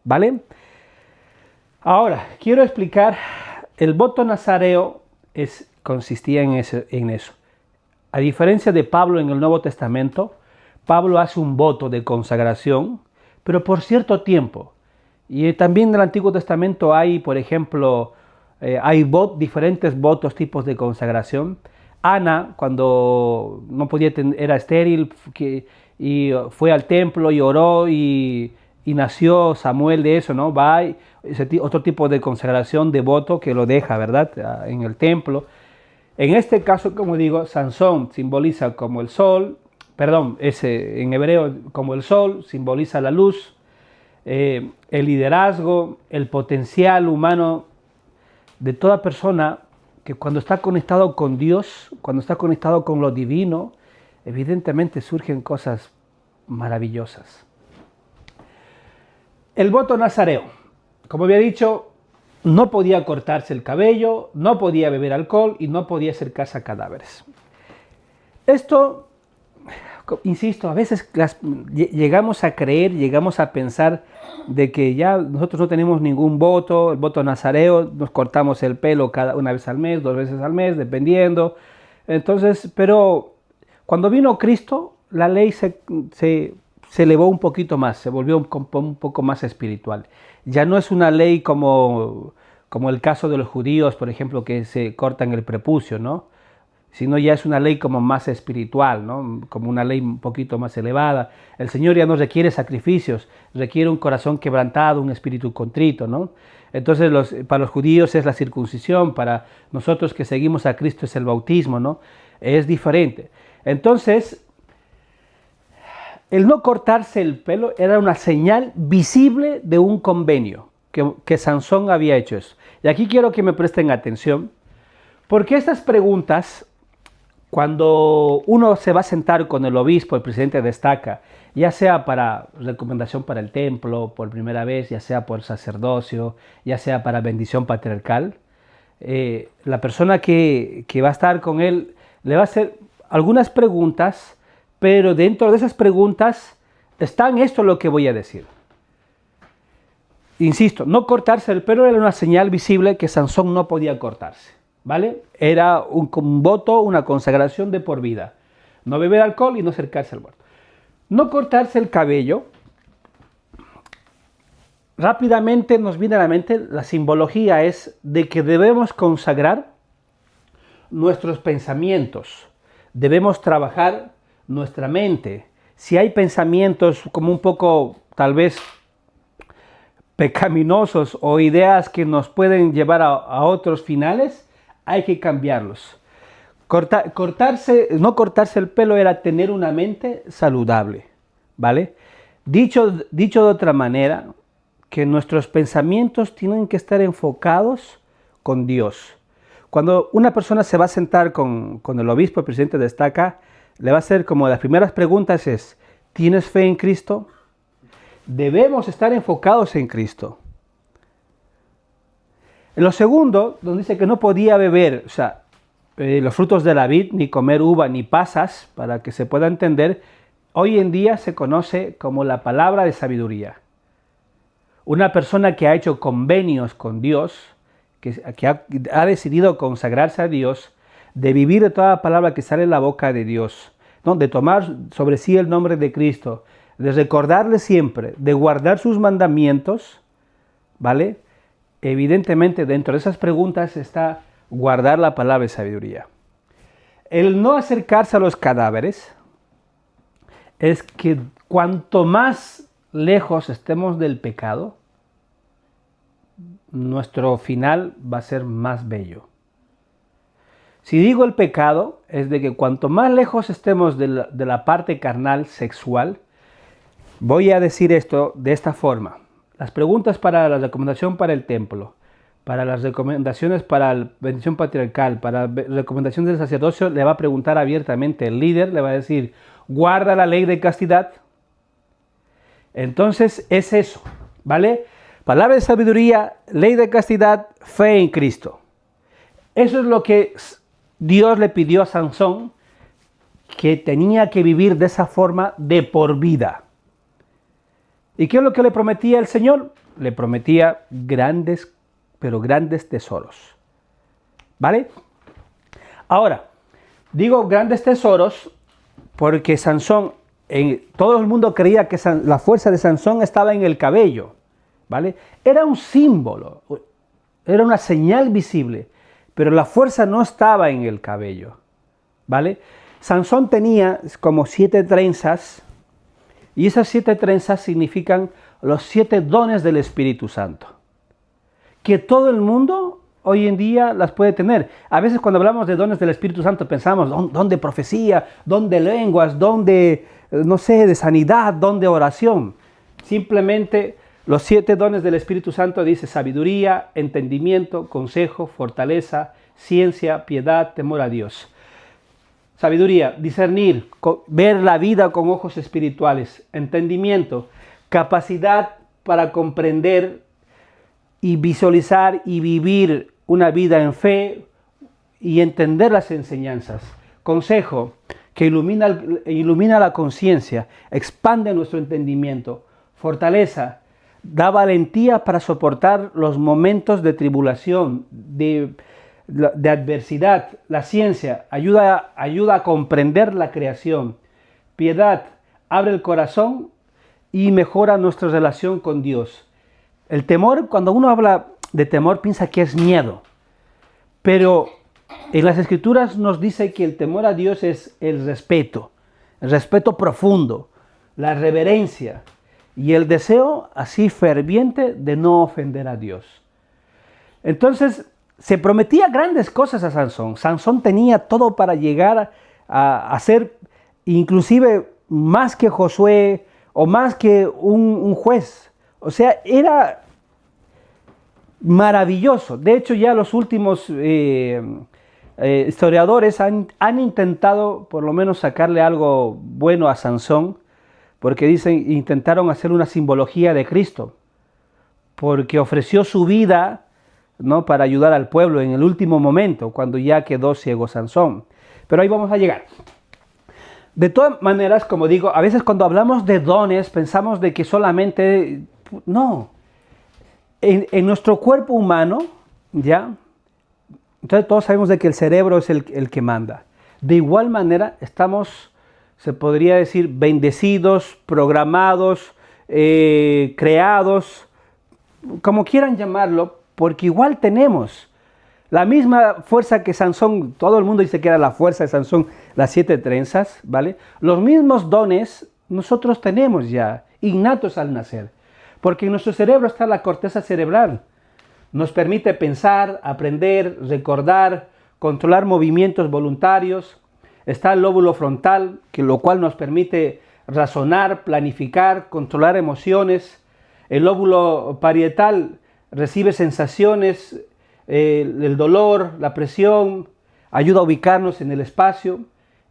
¿Vale? Ahora, quiero explicar, el voto nazareo consistía en eso. A diferencia de Pablo en el Nuevo Testamento, Pablo hace un voto de consagración, pero por cierto tiempo. Y también en el Antiguo Testamento hay, por ejemplo, diferentes votos, tipos de consagración. Ana, cuando no podía era estéril, y fue al templo y oró y nació Samuel de eso, ¿no? Va otro tipo de consagración, de voto que lo deja, ¿verdad? En el templo. En este caso, como digo, Sansón simboliza como el sol, en hebreo como el sol, simboliza la luz, el liderazgo, el potencial humano de toda persona que cuando está conectado con Dios, cuando está conectado con lo divino, evidentemente surgen cosas maravillosas. El voto nazareo, como había dicho, no podía cortarse el cabello, no podía beber alcohol y no podía acercarse a cadáveres. Esto, insisto, a veces llegamos a creer, llegamos a pensar de que ya nosotros no tenemos ningún voto, el voto nazareo, nos cortamos el pelo una vez al mes, 2 veces al mes, dependiendo. Entonces, pero cuando vino Cristo, la ley se elevó un poquito más, se volvió un poco más espiritual. Ya no es una ley como el caso de los judíos, por ejemplo, que se cortan el prepucio, ¿no? Sino ya es una ley como más espiritual, ¿no? Como una ley un poquito más elevada. El Señor ya no requiere sacrificios, requiere un corazón quebrantado, un espíritu contrito, ¿no? Entonces para los judíos es la circuncisión, para nosotros que seguimos a Cristo es el bautismo, ¿no? Es diferente. Entonces, el no cortarse el pelo era una señal visible de un convenio, que Sansón había hecho eso. Y aquí quiero que me presten atención, porque estas preguntas, cuando uno se va a sentar con el obispo, el presidente de estaca, ya sea para recomendación para el templo por primera vez, ya sea por sacerdocio, ya sea para bendición patriarcal, la persona que va a estar con él le va a hacer algunas preguntas, pero dentro de esas preguntas están esto lo que voy a decir. Insisto, no cortarse el pelo era una señal visible que Sansón no podía cortarse, ¿vale? Era un voto, una consagración de por vida. No beber alcohol y no acercarse al muerto. No cortarse el cabello. Rápidamente nos viene a la mente, la simbología es de que debemos consagrar nuestros pensamientos. Debemos trabajar nuestra mente. Si hay pensamientos como un poco, tal vez, pecaminosos o ideas que nos pueden llevar a otros finales, hay que cambiarlos. No cortarse el pelo era tener una mente saludable, ¿vale? Dicho de otra manera, que nuestros pensamientos tienen que estar enfocados con Dios. Cuando una persona se va a sentar con el obispo, el presidente de estaca, le va a hacer como las primeras preguntas es, ¿tienes fe en Cristo? Debemos estar enfocados en Cristo. En lo segundo, donde dice que no podía beber, o sea, los frutos de la vid, ni comer uva, ni pasas, para que se pueda entender, hoy en día se conoce como la palabra de sabiduría. Una persona que ha hecho convenios con Dios, que ha decidido consagrarse a Dios, de vivir de toda palabra que sale de la boca de Dios, ¿no? De tomar sobre sí el nombre de Cristo, de recordarle siempre, de guardar sus mandamientos, ¿vale? Evidentemente dentro de esas preguntas está guardar la palabra de sabiduría. El no acercarse a los cadáveres es que cuanto más lejos estemos del pecado, nuestro final va a ser más bello. Si digo el pecado, es de que cuanto más lejos estemos de la parte carnal, sexual, voy a decir esto de esta forma. Las preguntas para la recomendación para el templo, para las recomendaciones para la bendición patriarcal, para la recomendación del sacerdocio, le va a preguntar abiertamente el líder, le va a decir, ¿guarda la ley de castidad? Entonces es eso, ¿vale? Palabra de sabiduría, ley de castidad, fe en Cristo. Eso es lo que Dios le pidió a Sansón, que tenía que vivir de esa forma de por vida. ¿Y qué es lo que le prometía el Señor? Le prometía grandes, pero grandes tesoros. ¿Vale? Ahora, digo grandes tesoros porque Sansón, todo el mundo creía que la fuerza de Sansón estaba en el cabello. ¿Vale? Era un símbolo, era una señal visible, pero la fuerza no estaba en el cabello. ¿Vale? Sansón tenía como 7 trenzas, y esas 7 trenzas significan los 7 dones del Espíritu Santo, que todo el mundo hoy en día las puede tener. A veces cuando hablamos de dones del Espíritu Santo pensamos, don de profecía, don de lenguas, don de, no sé, de sanidad, don de oración. Simplemente los 7 dones del Espíritu Santo dice sabiduría, entendimiento, consejo, fortaleza, ciencia, piedad, temor a Dios. Sabiduría, discernir, ver la vida con ojos espirituales. Entendimiento, capacidad para comprender y visualizar y vivir una vida en fe y entender las enseñanzas. Consejo, que ilumina la conciencia, expande nuestro entendimiento. Fortaleza, da valentía para soportar los momentos de tribulación, de adversidad. La ciencia ayuda a comprender la creación. Piedad abre el corazón y mejora nuestra relación con Dios. El temor, cuando uno habla de temor, piensa que es miedo, pero en las Escrituras nos dice que el temor a Dios es el respeto profundo, la reverencia y el deseo así ferviente de no ofender a Dios. Entonces, se prometía grandes cosas a Sansón. Sansón tenía todo para llegar a ser inclusive más que Josué o más que un juez. O sea, era maravilloso. De hecho, ya los últimos historiadores han intentado por lo menos sacarle algo bueno a Sansón, porque dicen, intentaron hacer una simbología de Cristo, porque ofreció su vida, ¿no?, para ayudar al pueblo en el último momento, cuando ya quedó ciego Sansón. Pero ahí vamos a llegar. De todas maneras, como digo, a veces cuando hablamos de dones, pensamos de que solamente... No. En nuestro cuerpo humano, ¿ya? Entonces todos sabemos de que el cerebro es el que manda. De igual manera, estamos, se podría decir, bendecidos, programados, creados, como quieran llamarlo, porque igual tenemos la misma fuerza que Sansón. Todo el mundo dice que era la fuerza de Sansón, las 7 trenzas, ¿vale? Los mismos dones nosotros tenemos ya, innatos al nacer, porque en nuestro cerebro está la corteza cerebral. Nos permite pensar, aprender, recordar, controlar movimientos voluntarios. Está el lóbulo frontal, lo cual nos permite razonar, planificar, controlar emociones. El lóbulo parietal recibe sensaciones, el dolor, la presión, ayuda a ubicarnos en el espacio.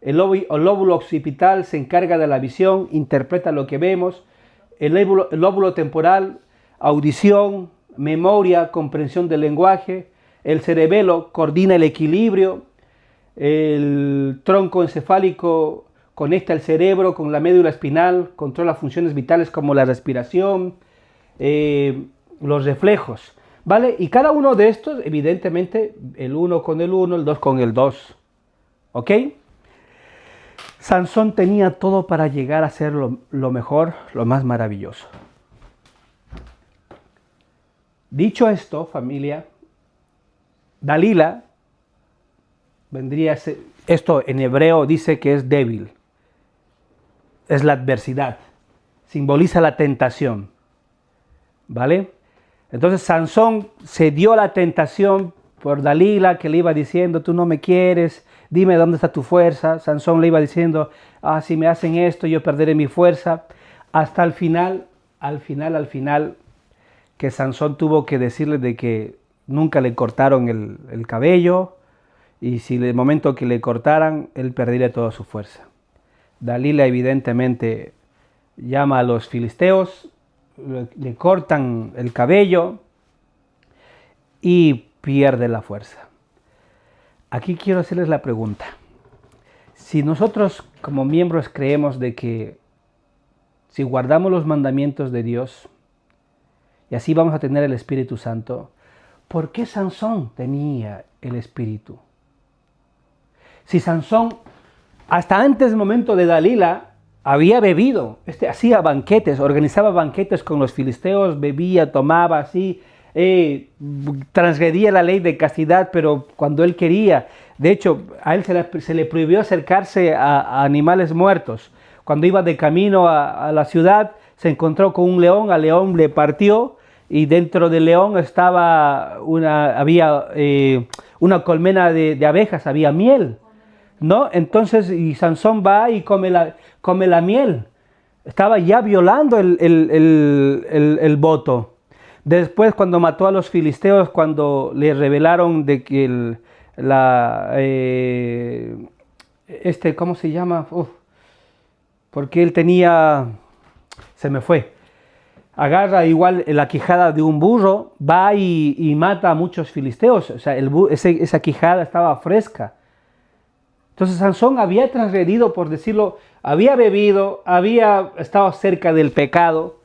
El lóbulo occipital se encarga de la visión, interpreta lo que vemos. El lóbulo temporal, audición, memoria, comprensión del lenguaje. El cerebelo coordina el equilibrio. El tronco encefálico conecta el cerebro con la médula espinal, controla funciones vitales como la respiración, los reflejos, ¿vale? Y cada uno de estos, evidentemente, el 1 con el 1, el 2 con el 2, ¿ok? Sansón tenía todo para llegar a ser lo mejor, lo más maravilloso. Dicho esto, familia, Dalila vendría a ser, esto en hebreo dice que es débil, es la adversidad, simboliza la tentación, ¿vale? Entonces Sansón se dio a la tentación por Dalila, que le iba diciendo, tú no me quieres, dime dónde está tu fuerza. Sansón le iba diciendo, si me hacen esto yo perderé mi fuerza, hasta el final, al final, que Sansón tuvo que decirle de que nunca le cortaron el cabello, y si en el momento que le cortaran, él perdería toda su fuerza. Dalila evidentemente llama a los filisteos, le cortan el cabello y pierde la fuerza. Aquí quiero hacerles la pregunta. Si nosotros como miembros creemos de que si guardamos los mandamientos de Dios y así vamos a tener el Espíritu Santo, ¿por qué Sansón tenía el Espíritu? Si Sansón, hasta antes del momento de Dalila, había bebido, hacía banquetes, organizaba banquetes con los filisteos, bebía, tomaba así, transgredía la ley de castidad, pero cuando él quería. De hecho, a él se le prohibió acercarse a animales muertos. Cuando iba de camino a la ciudad, se encontró con un león, al león le partió, y dentro del león había una colmena de abejas, había miel, ¿no? Entonces, y Sansón va y come la miel. Estaba ya violando el voto. Después, cuando mató a los filisteos, cuando le revelaron de que ¿cómo se llama? Porque él tenía, se me fue, agarra igual la quijada de un burro, va y mata a muchos filisteos. O sea, esa quijada estaba fresca. Entonces Sansón había transgredido, por decirlo, había bebido, había estado cerca del pecado,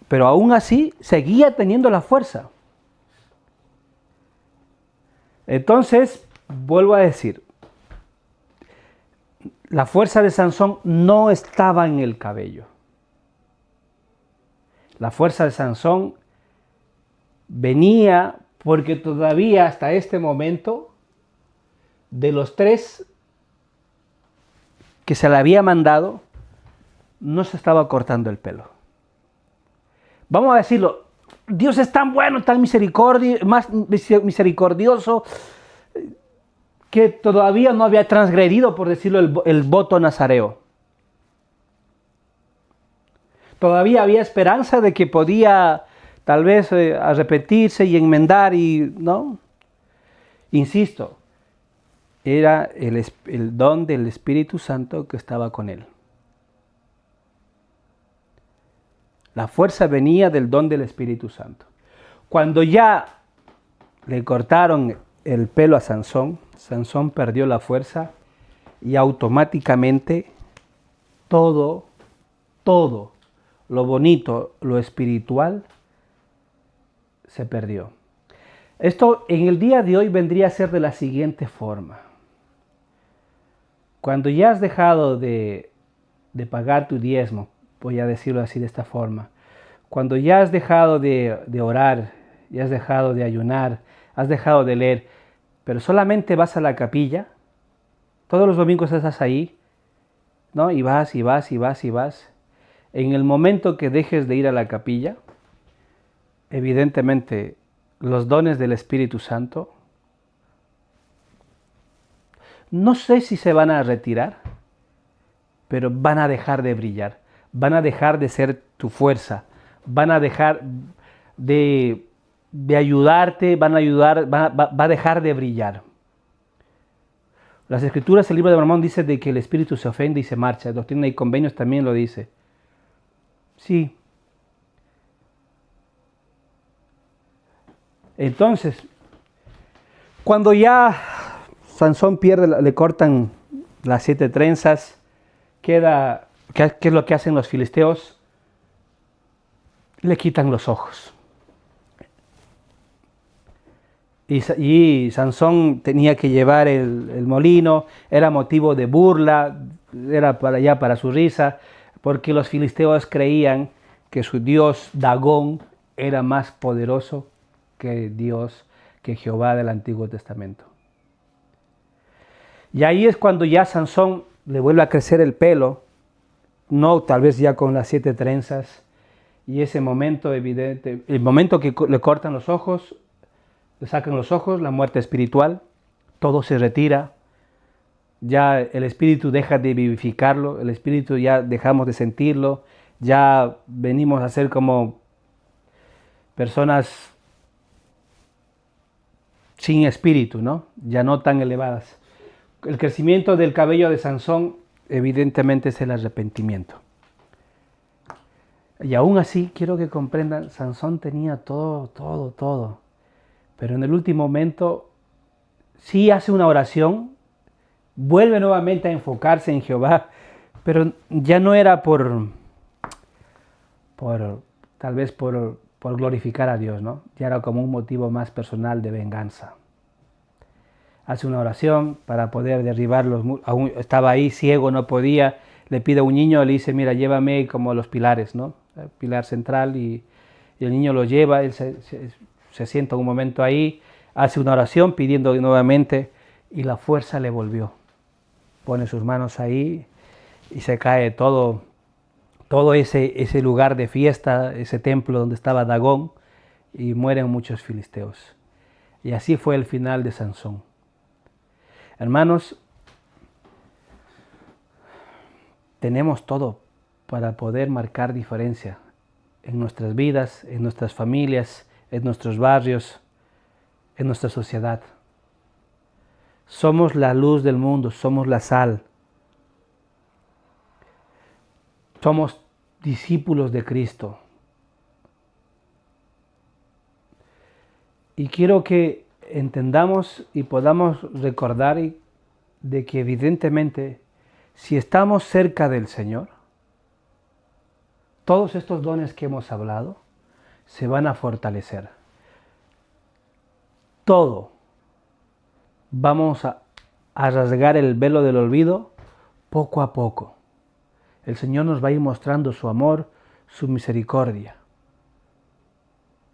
pero aún así seguía teniendo la fuerza. Entonces, vuelvo a decir, la fuerza de Sansón no estaba en el cabello. La fuerza de Sansón venía porque todavía hasta este momento, de los 3 que se le había mandado, no se estaba cortando el pelo. Vamos a decirlo, Dios es tan bueno, tan más misericordioso, que todavía no había transgredido, por decirlo, el voto nazareo. Todavía había esperanza de que podía tal vez arrepentirse y enmendar, ¿no? Insisto, era el don del Espíritu Santo que estaba con él. La fuerza venía del don del Espíritu Santo. Cuando ya le cortaron el pelo a Sansón, Sansón perdió la fuerza y automáticamente todo lo bonito, lo espiritual, se perdió. Esto en el día de hoy vendría a ser de la siguiente forma. Cuando ya has dejado de pagar tu diezmo, voy a decirlo así de esta forma, cuando ya has dejado de orar, ya has dejado de ayunar, has dejado de leer, pero solamente vas a la capilla, todos los domingos estás ahí, ¿no? Y vas. En el momento que dejes de ir a la capilla, evidentemente los dones del Espíritu Santo, no sé si se van a retirar, pero van a dejar de brillar, van a dejar de ser tu fuerza, van a dejar de ayudarte, va a dejar de brillar. Las Escrituras, el libro de Mormón dice de que el Espíritu se ofende y se marcha. Doctrina y Convenios también lo dice. Sí. Entonces, cuando ya Sansón pierde, le cortan las 7 trenzas, queda, ¿qué es lo que hacen los filisteos? Le quitan los ojos. Y Sansón tenía que llevar el molino, era motivo de burla, era para su risa, porque los filisteos creían que su dios Dagón era más poderoso que Jehová del Antiguo Testamento. Y ahí es cuando ya Sansón le vuelve a crecer el pelo, no tal vez ya con las 7 trenzas, y ese momento evidente, el momento que le cortan los ojos, le sacan los ojos, la muerte espiritual, todo se retira, ya el espíritu deja de vivificarlo, el espíritu ya dejamos de sentirlo, ya venimos a ser como personas sin espíritu, ¿no? Ya no tan elevadas. El crecimiento del cabello de Sansón evidentemente es el arrepentimiento. Y aún así, quiero que comprendan, Sansón tenía todo. Pero en el último momento, sí hace una oración, vuelve nuevamente a enfocarse en Jehová, pero ya no era tal vez por glorificar a Dios, ¿no? Ya era como un motivo más personal de venganza. Hace una oración para poder derribar los muros. Estaba ahí ciego, no podía. Le pide a un niño, le dice, mira, llévame como los pilares, ¿no? El pilar central, y el niño lo lleva, él se sienta un momento ahí, hace una oración pidiendo nuevamente, y la fuerza le volvió. Pone sus manos ahí y se cae todo ese lugar de fiesta, ese templo donde estaba Dagón, y mueren muchos filisteos. Y así fue el final de Sansón. Hermanos, tenemos todo para poder marcar diferencia en nuestras vidas, en nuestras familias, en nuestros barrios, en nuestra sociedad. Somos la luz del mundo, somos la sal. Somos discípulos de Cristo. Y quiero que entendamos y podamos recordar de que evidentemente, si estamos cerca del Señor, todos estos dones que hemos hablado se van a fortalecer. Todo. Vamos a rasgar el velo del olvido poco a poco. El Señor nos va a ir mostrando su amor, su misericordia,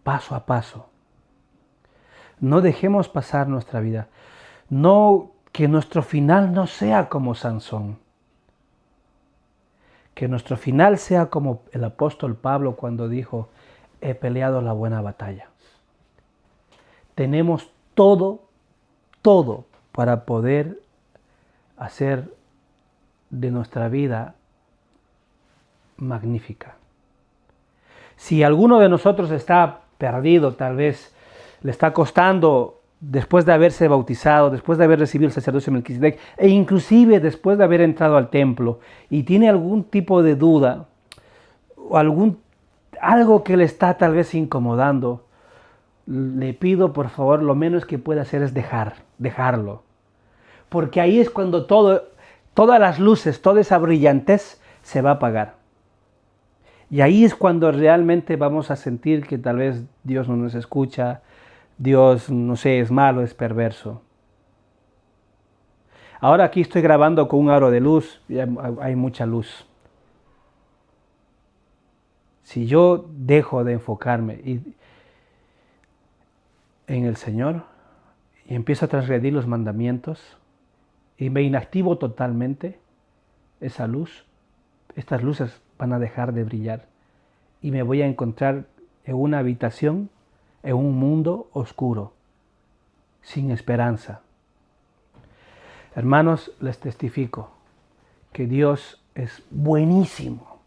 paso a paso. No dejemos pasar nuestra vida. No, que nuestro final no sea como Sansón. Que nuestro final sea como el apóstol Pablo cuando dijo, he peleado la buena batalla. Tenemos todo para poder hacer de nuestra vida magnífica. Si alguno de nosotros está perdido, tal vez le está costando, después de haberse bautizado, después de haber recibido el sacerdocio de Melquisedec, e inclusive después de haber entrado al templo, y tiene algún tipo de duda, o algo que le está tal vez incomodando, le pido por favor, lo menos que pueda hacer es dejarlo. Porque ahí es cuando todas las luces, toda esa brillantez se va a apagar. Y ahí es cuando realmente vamos a sentir que tal vez Dios no nos escucha, Dios, no sé, es malo, es perverso. Ahora aquí estoy grabando con un aro de luz, y hay mucha luz. Si yo dejo de enfocarme en el Señor y empiezo a transgredir los mandamientos y me inactivo totalmente, estas luces van a dejar de brillar y me voy a encontrar en una habitación, en un mundo oscuro, sin esperanza. Hermanos, les testifico que Dios es buenísimo,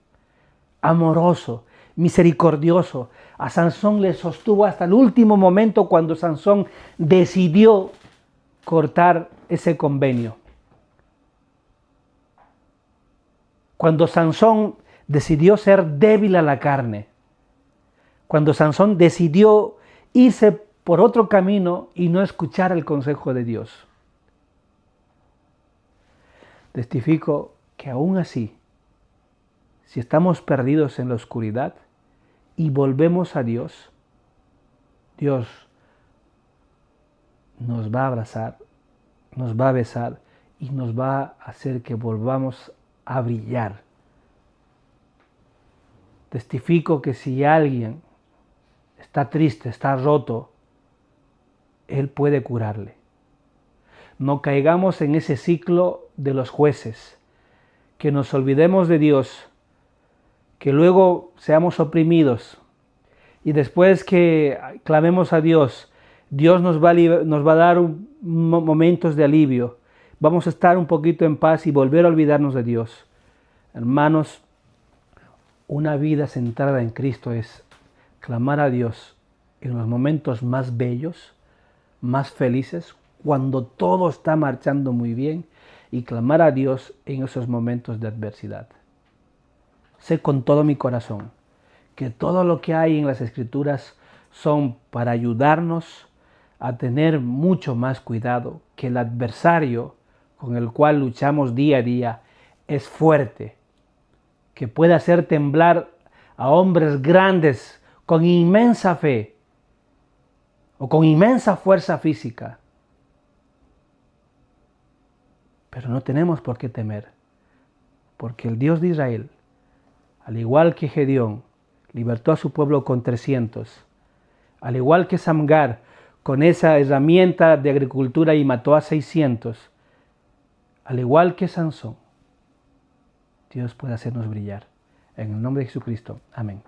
amoroso, misericordioso. A Sansón le sostuvo hasta el último momento cuando Sansón decidió cortar ese convenio. Cuando Sansón decidió ser débil a la carne, cuando Sansón decidió irse por otro camino y no escuchar el consejo de Dios. Testifico que aún así, si estamos perdidos en la oscuridad y volvemos a Dios, Dios nos va a abrazar, nos va a besar y nos va a hacer que volvamos a brillar. Testifico que si alguien está triste, está roto, Él puede curarle. No caigamos en ese ciclo de los jueces, que nos olvidemos de Dios, que luego seamos oprimidos y después que clamemos a Dios, Dios nos va a dar momentos de alivio. Vamos a estar un poquito en paz y volver a olvidarnos de Dios. Hermanos, una vida centrada en Cristo es clamar a Dios en los momentos más bellos, más felices, cuando todo está marchando muy bien, y clamar a Dios en esos momentos de adversidad. Sé con todo mi corazón que todo lo que hay en las Escrituras son para ayudarnos a tener mucho más cuidado, que el adversario con el cual luchamos día a día es fuerte, que puede hacer temblar a hombres grandes con inmensa fe o con inmensa fuerza física. Pero no tenemos por qué temer, porque el Dios de Israel, al igual que Gedeón, libertó a su pueblo con 300, al igual que Samgar, con esa herramienta de agricultura y mató a 600, al igual que Sansón, Dios puede hacernos brillar. En el nombre de Jesucristo. Amén.